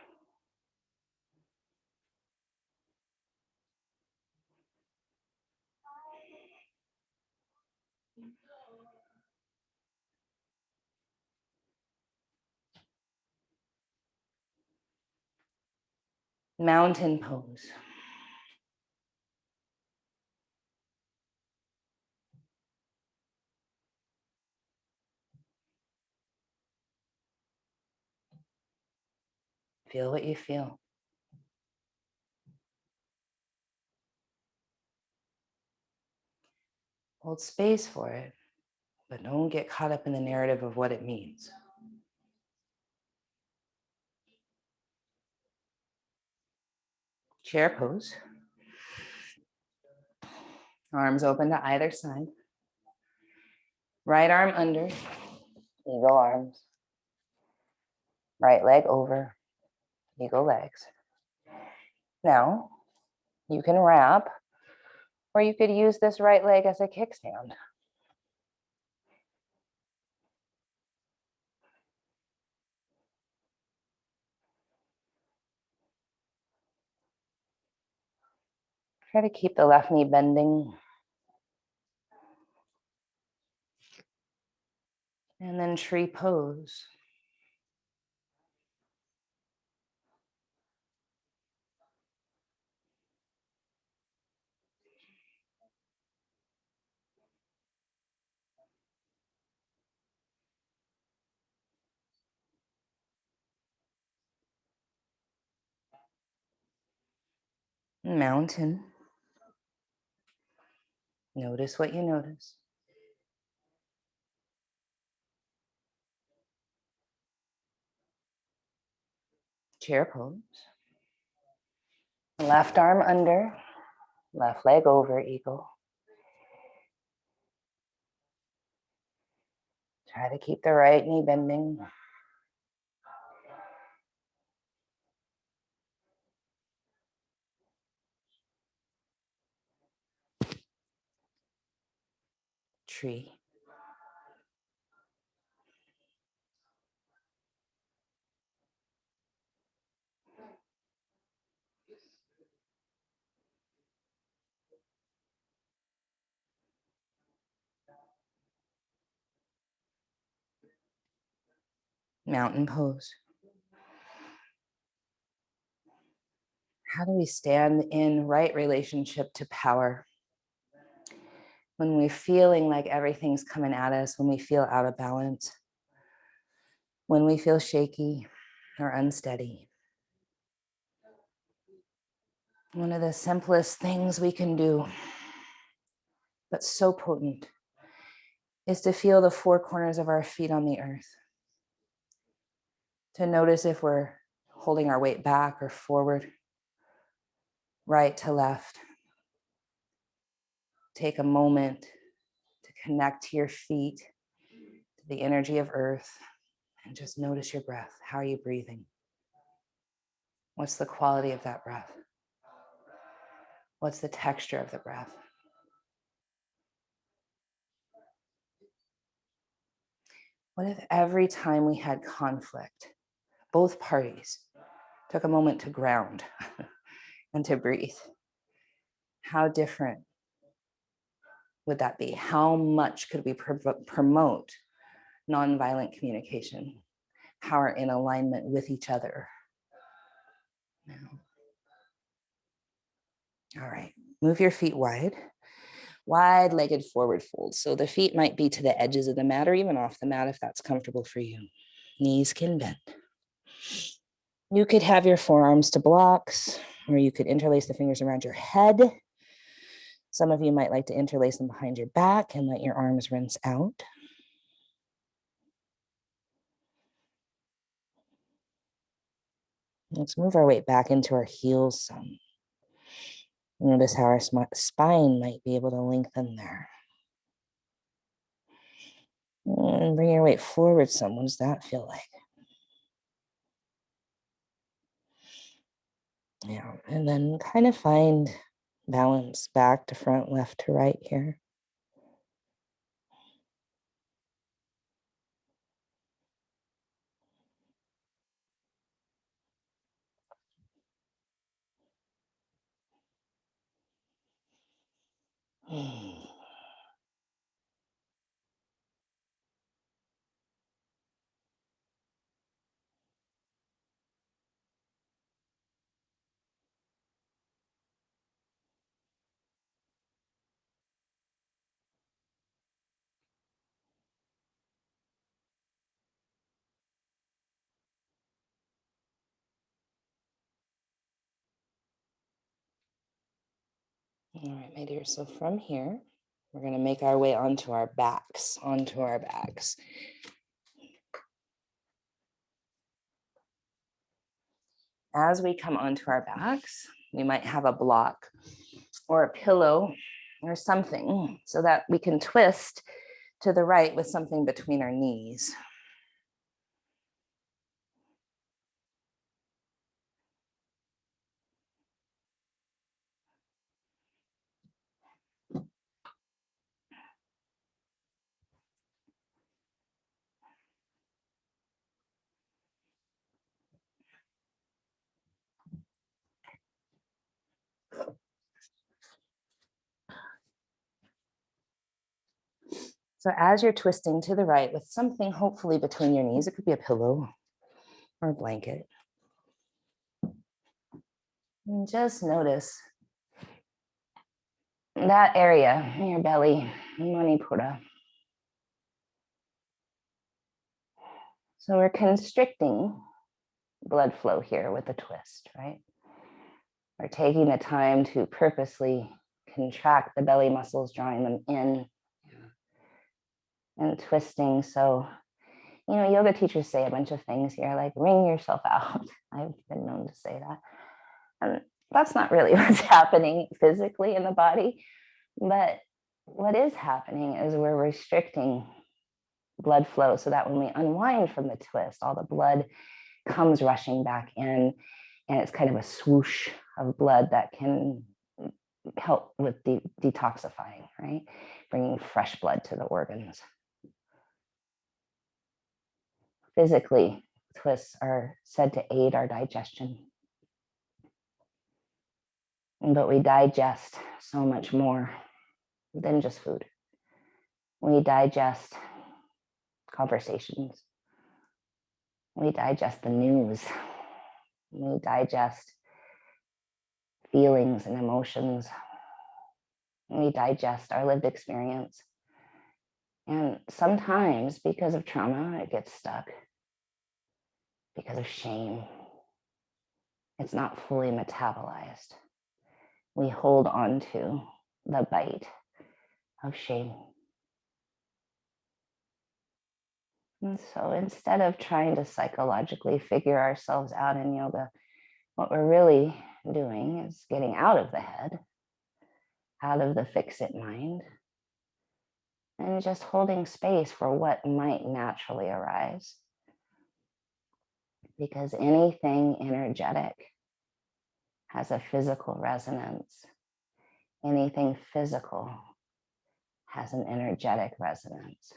Mountain pose. Feel what you feel. Hold space for it, but don't get caught up in the narrative of what it means. Chair pose. Arms open to either side. Right arm under, eagle arms. Right leg over, eagle legs. Now, you can wrap, or you could use this right leg as a kickstand. Try to keep the left knee bending. And then tree pose. Mountain. Notice what you notice. Chair pose. Left arm under, left leg over, eagle. Try to keep the right knee bending. Tree. Mountain pose. How do we stand in right relationship to power? when we're feeling like everything's coming at us, when we feel out of balance, when we feel shaky or unsteady. One of the simplest things we can do, but so potent, is to feel the four corners of our feet on the earth. To notice if we're holding our weight back or forward, right to left. Take a moment to connect to your feet, to the energy of earth, and just notice your breath. How are you breathing? What's the quality of that breath? What's the texture of the breath? What if every time we had conflict, both parties took a moment to ground and to breathe? How different would that be? How much could we promote nonviolent communication, power in alignment with each other? All right, move your feet wide. Wide-legged forward fold. So the feet might be to the edges of the mat or even off the mat if that's comfortable for you. Knees can bend. You could have your forearms to blocks, or you could interlace the fingers around your head. Some of you might like to interlace them behind your back and let your arms rinse out. Let's move our weight back into our heels some. Notice how our spine might be able to lengthen there. And bring your weight forward some. What does that feel like? Yeah, and then kind of find balance back to front, left to right here. All right, my dear. So from here, we're going to make our way onto our backs, As we come onto our backs, we might have a block or a pillow or something so that we can twist to the right with something between our knees. So as you're twisting to the right with something hopefully between your knees, it could be a pillow or a blanket. And just notice that area in your belly, Manipura. So we're constricting blood flow here with a twist, right? We're taking the time to purposely contract the belly muscles, drawing them in and twisting. So, yoga teachers say a bunch of things here, like wring yourself out. I've been known to say that. And that's not really what's happening physically in the body. But what is happening is we're restricting blood flow so that when we unwind from the twist, all the blood comes rushing back in, and it's kind of a swoosh of blood that can help with detoxifying, right? Bringing fresh blood to the organs. Physically, twists are said to aid our digestion. But we digest so much more than just food. We digest conversations. We digest the news. We digest feelings and emotions. We digest our lived experience. And sometimes, because of trauma, it gets stuck. Because of shame, it's not fully metabolized. We hold on to the bite of shame. And so instead of trying to psychologically figure ourselves out in yoga, what we're really doing is getting out of the head, out of the fix-it mind, and just holding space for what might naturally arise. Because anything energetic has a physical resonance. Anything physical has an energetic resonance.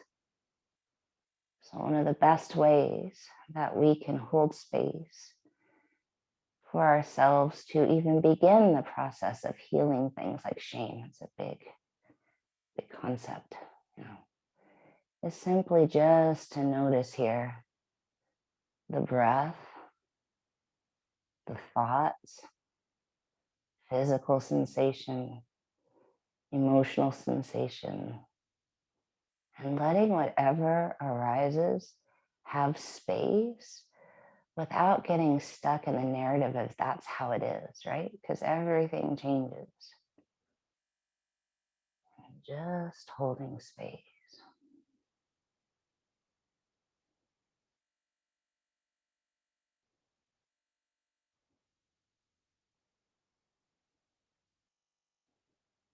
So one of the best ways that we can hold space for ourselves to even begin the process of healing things like shame, it's a big concept, is simply just to notice here the breath, the thoughts, physical sensation, emotional sensation, and letting whatever arises have space without getting stuck in the narrative of that's how it is, right? Because everything changes. Just holding space.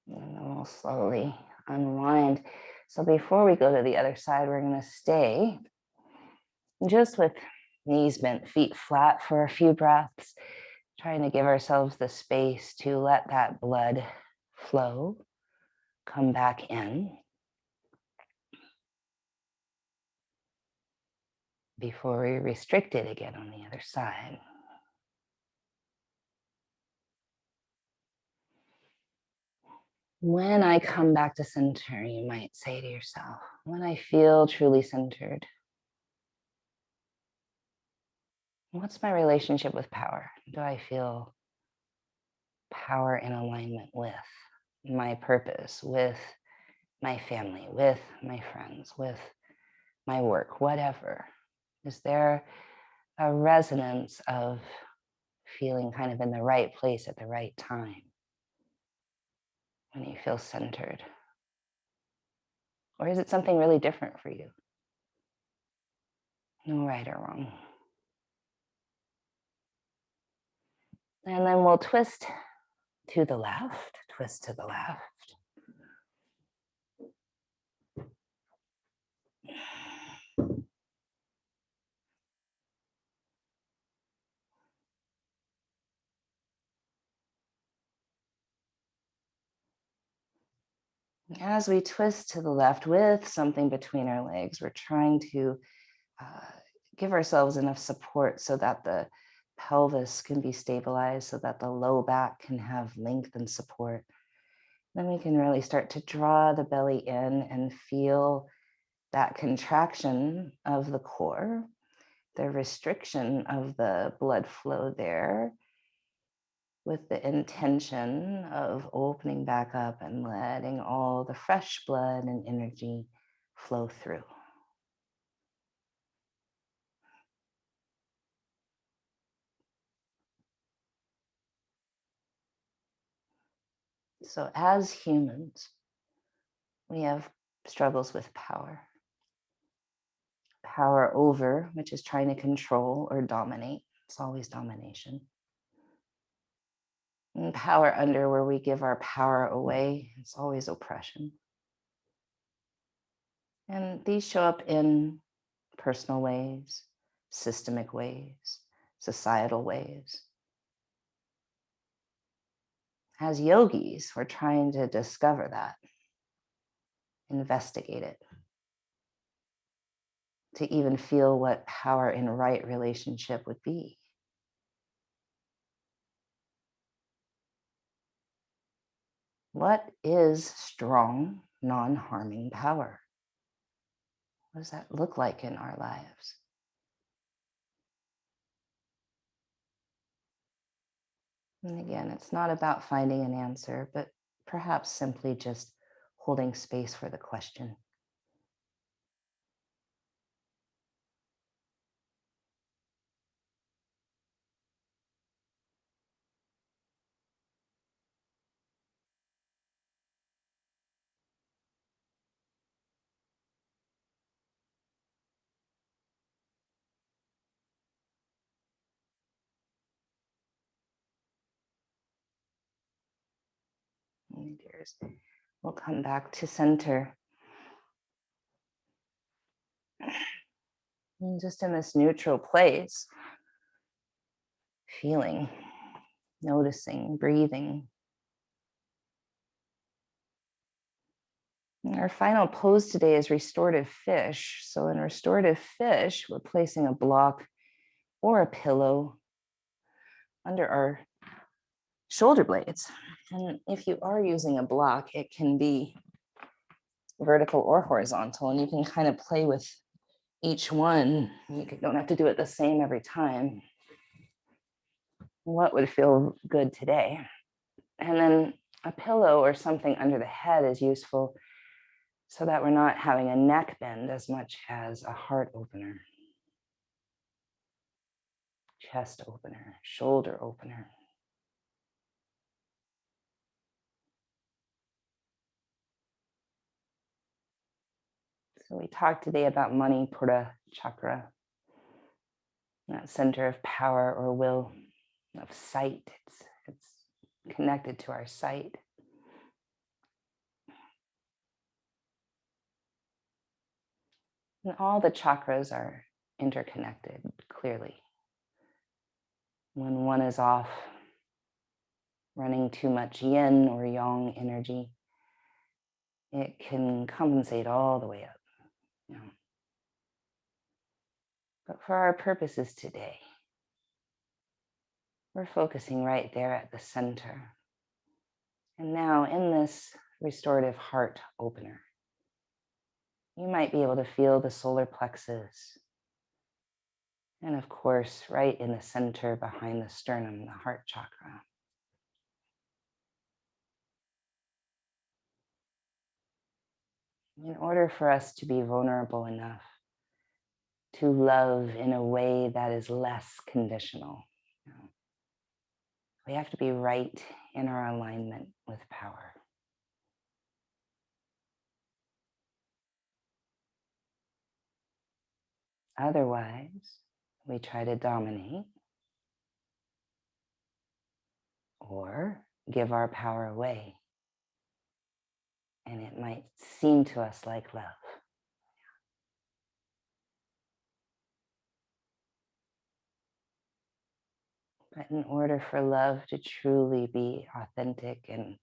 And then we'll slowly unwind. So before we go to the other side, we're going to stay just with knees bent, feet flat for a few breaths, trying to give ourselves the space to let that blood flow, come back in before we restrict it again on the other side. When I come back to center, you might say to yourself, when I feel truly centered, what's my relationship with power? Do I feel power in alignment with my purpose, with my family, with my friends, with my work, whatever? Is there a resonance of feeling kind of in the right place at the right time when you feel centered? Or is it something really different for you? No right or wrong. And then we'll twist to the left, twist to the left. As we twist to the left with something between our legs, we're trying to uh, give ourselves enough support so that the pelvis can be stabilized, so that the low back can have length and support. Then we can really start to draw the belly in and feel that contraction of the core, the restriction of the blood flow there, with the intention of opening back up and letting all the fresh blood and energy flow through. So as humans, we have struggles with power. Power over, which is trying to control or dominate. It's always domination. And power under, where we give our power away. It's always oppression. And these show up in personal ways, systemic ways, societal ways. As yogis, we're trying to discover that, investigate it, to even feel what power in right relationship would be. What is strong, non-harming power? What does that look like in our lives? And again, it's not about finding an answer, but perhaps simply just holding space for the question. And dears, we'll come back to center. And just in this neutral place, feeling, noticing, breathing. Our final pose today is restorative fish. So in restorative fish, we're placing a block or a pillow under our shoulder blades. And if you are using a block, it can be vertical or horizontal, and you can kind of play with each one. You don't have to do it the same every time. What would feel good today? And then a pillow or something under the head is useful so that we're not having a neck bend as much as a heart opener, chest opener, shoulder opener. So we talked today about Manipura chakra, that center of power or will, of sight. It's connected to our sight. And all the chakras are interconnected clearly. When one is off, running too much yin or yang energy, it can compensate all the way up. You know. But for our purposes today, we're focusing right there at the center. And now in this restorative heart opener, you might be able to feel the solar plexus. And of course, right in the center behind the sternum, the heart chakra. In order for us to be vulnerable enough to love in a way that is less conditional, we have to be right in our alignment with power. Otherwise, we try to dominate or give our power away. And it might seem to us like love. But in order for love to truly be authentic and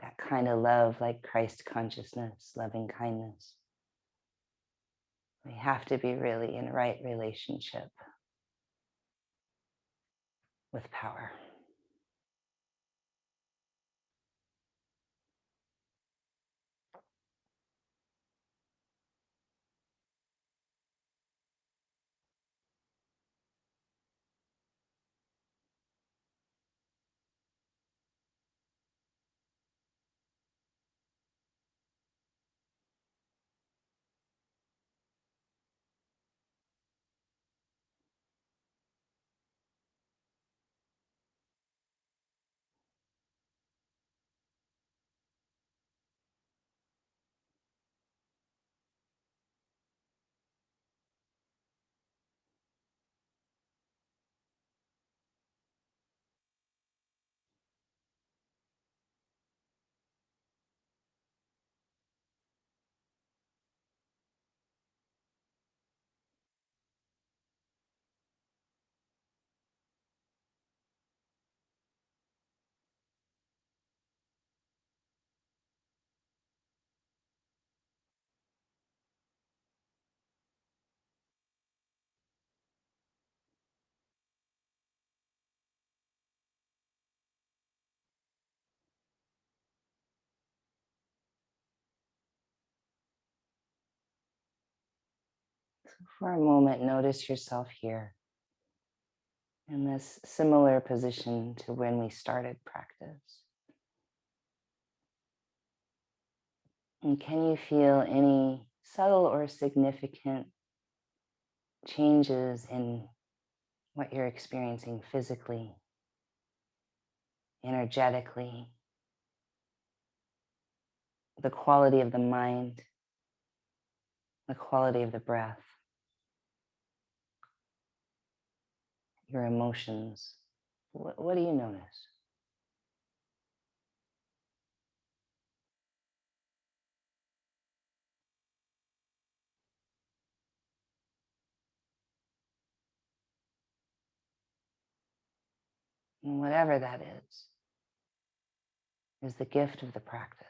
that kind of love, like Christ consciousness, loving kindness, we have to be really in right relationship with power. For a moment, notice yourself here in this similar position to when we started practice. And can you feel any subtle or significant changes in what you're experiencing physically, energetically, the quality of the mind, the quality of the breath, your emotions? What do you notice? And whatever that is the gift of the practice.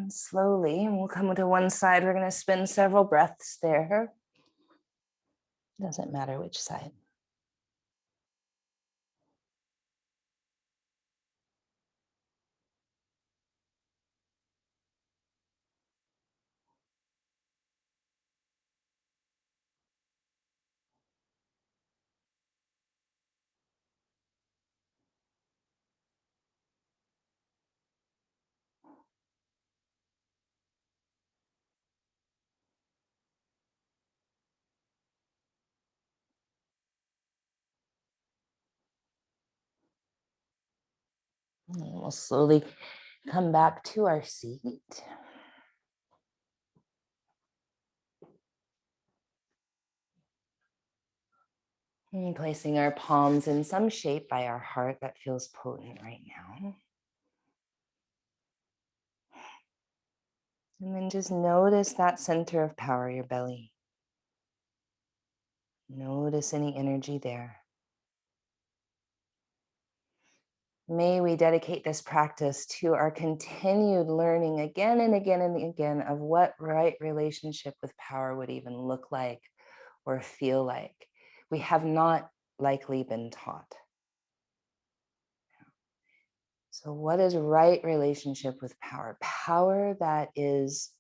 Slowly, we'll come to one side. We're going to spend several breaths there. Doesn't matter which side. And we'll slowly come back to our seat. And placing our palms in some shape by our heart that feels potent right now. And then just notice that center of power, your belly. Notice any energy there. May we dedicate this practice to our continued learning again and again and again of what right relationship with power would even look like or feel like. We have not likely been taught. So what is right relationship with power? Power that is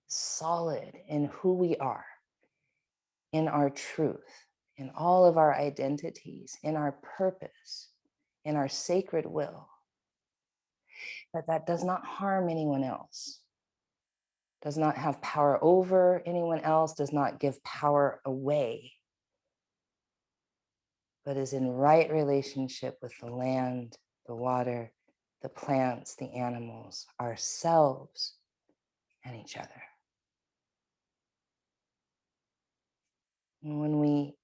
solid in who we are, in our truth, in all of our identities, in our purpose, in our sacred will. But that does not harm anyone else, does not have power over anyone else, does not give power away, but is in right relationship with the land, the water, the plants, the animals, ourselves, and each other. And when we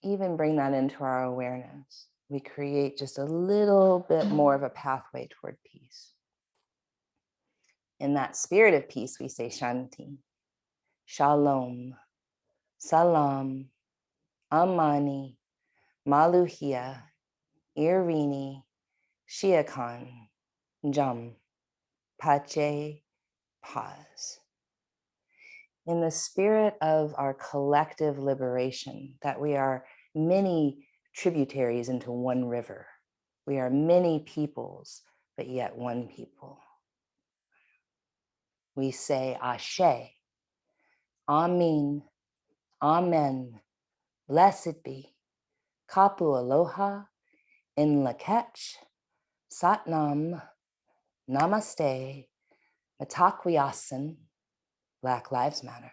even bring that into our awareness, we create just a little bit more of a pathway toward peace. In that spirit of peace, we say Shanti, Shalom, Salam, Amani, Maluhia, Irini, Shiakan, Jam, Pache, Paz. In the spirit of our collective liberation, that we are many tributaries into one river. We are many peoples, but yet one people. We say Ashe, Amin, Amen, blessed be, Kapu Aloha, In Lak'ech, Satnam, Namaste, Matakwiasan, Black Lives Matter.